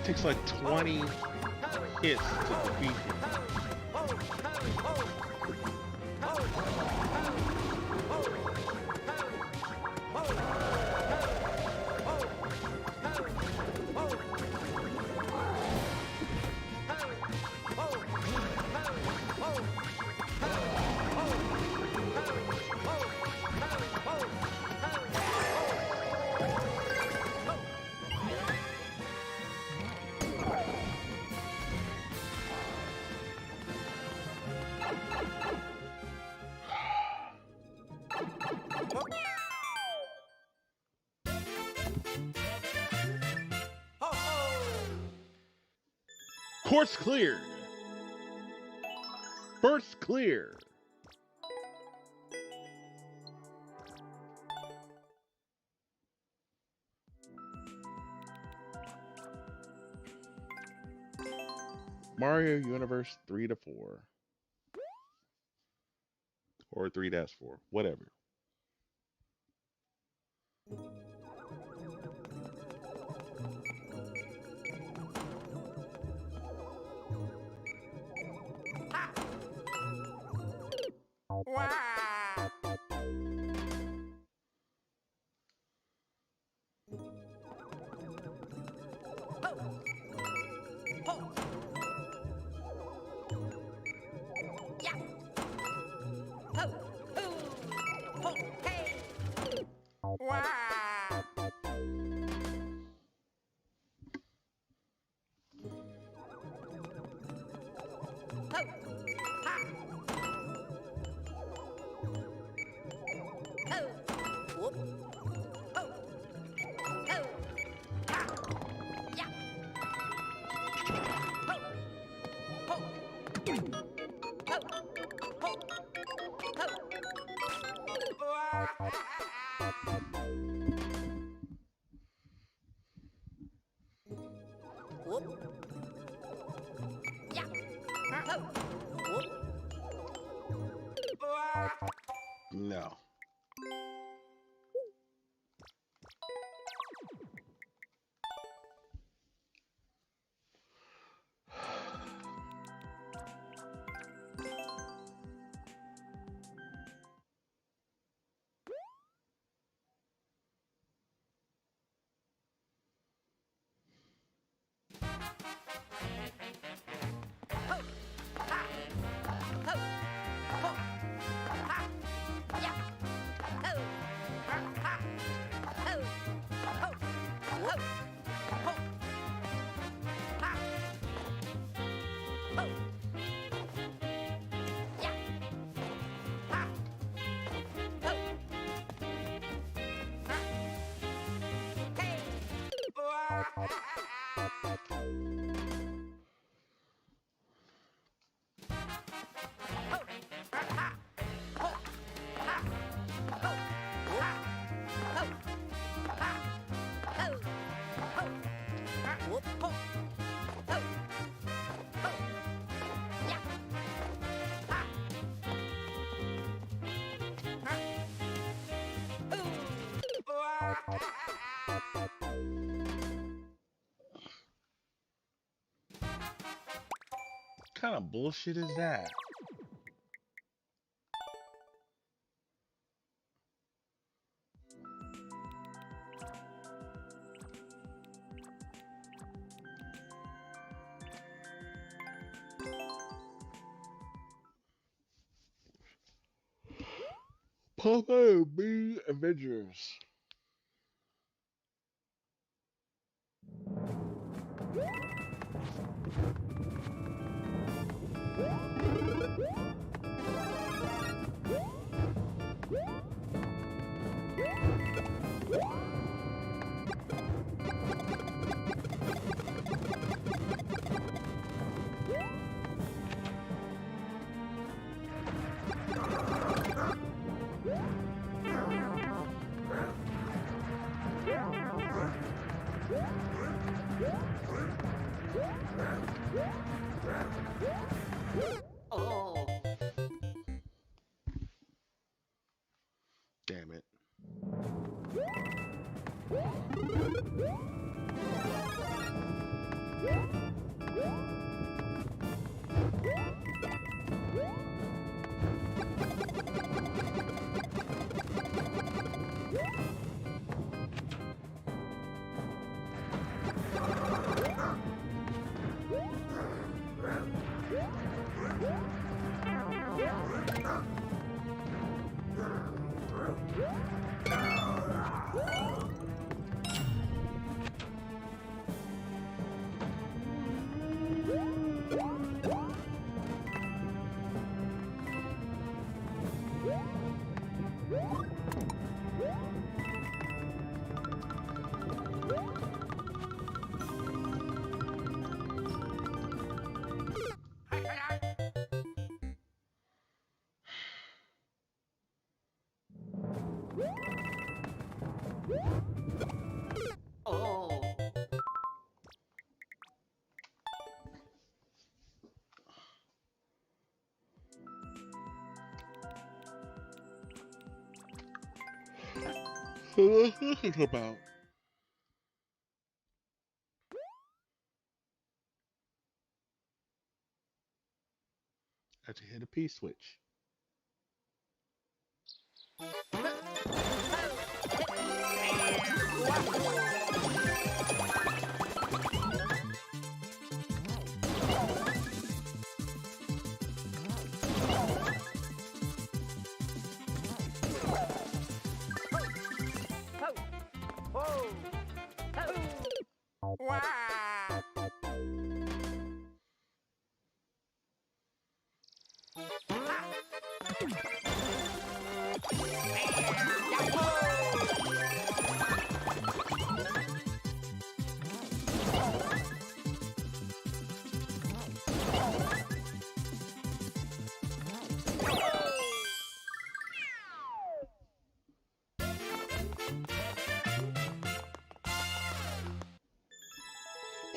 Takes like 20 hits to defeat him. Course cleared. First clear. Mario Universe 3 to 4. Or 3-4, whatever. No. What kind of bullshit is that? Papa B Avengers. Damn it. So what's this about? I had to hit a P switch.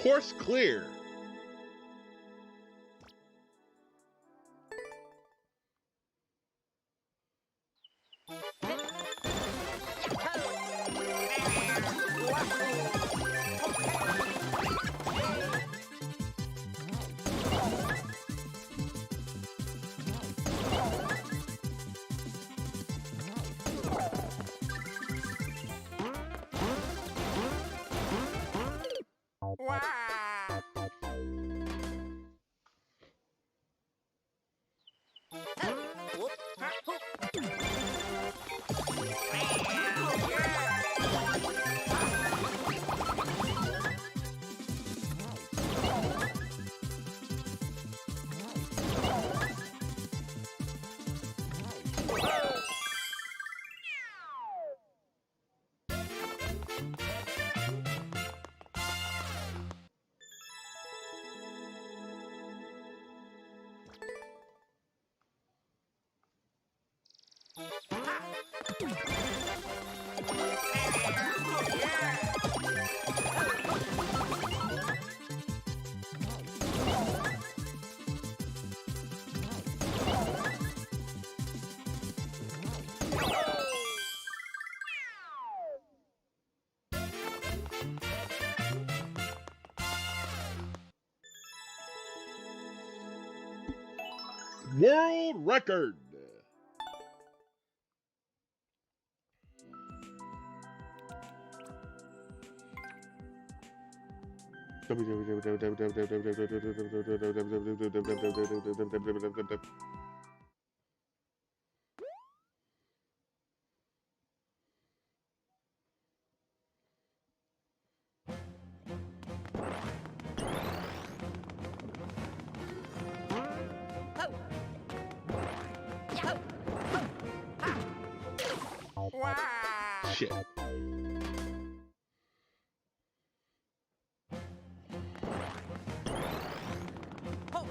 Course clear. Wow. World record. Wow. Shit. Ho. Ho.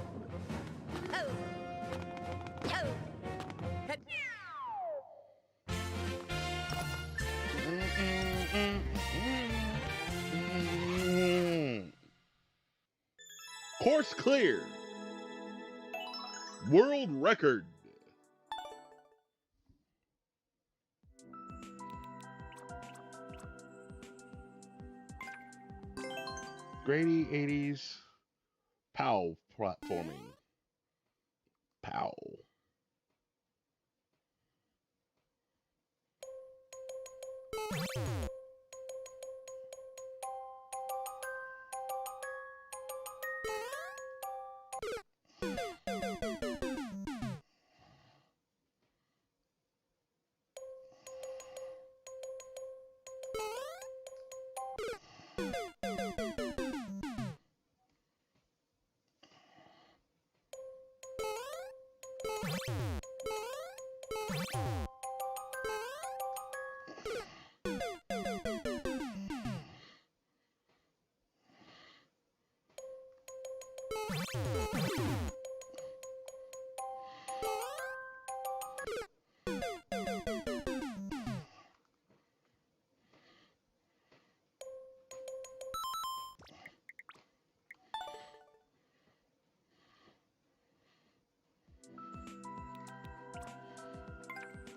Yo. Head. Course clear. World record. Grady 80s POW platforming. POW.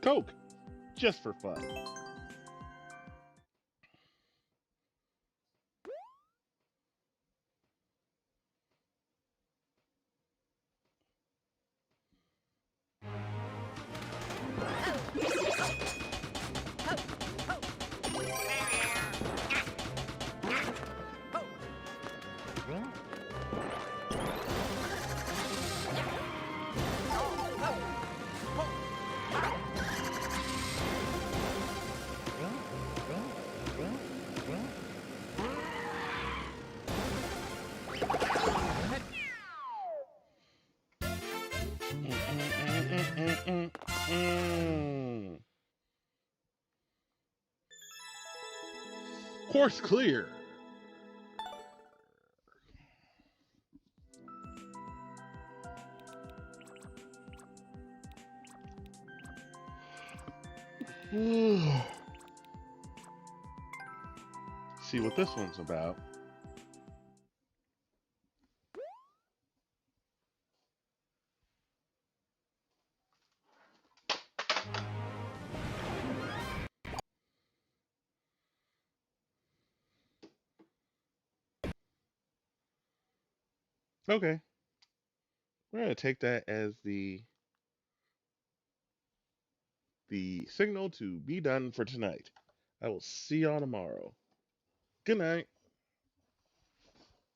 Coke, just for fun. Course clear. See what this one's about. Okay, we're gonna take that as the signal to be done for tonight. I will see y'all tomorrow. Good night.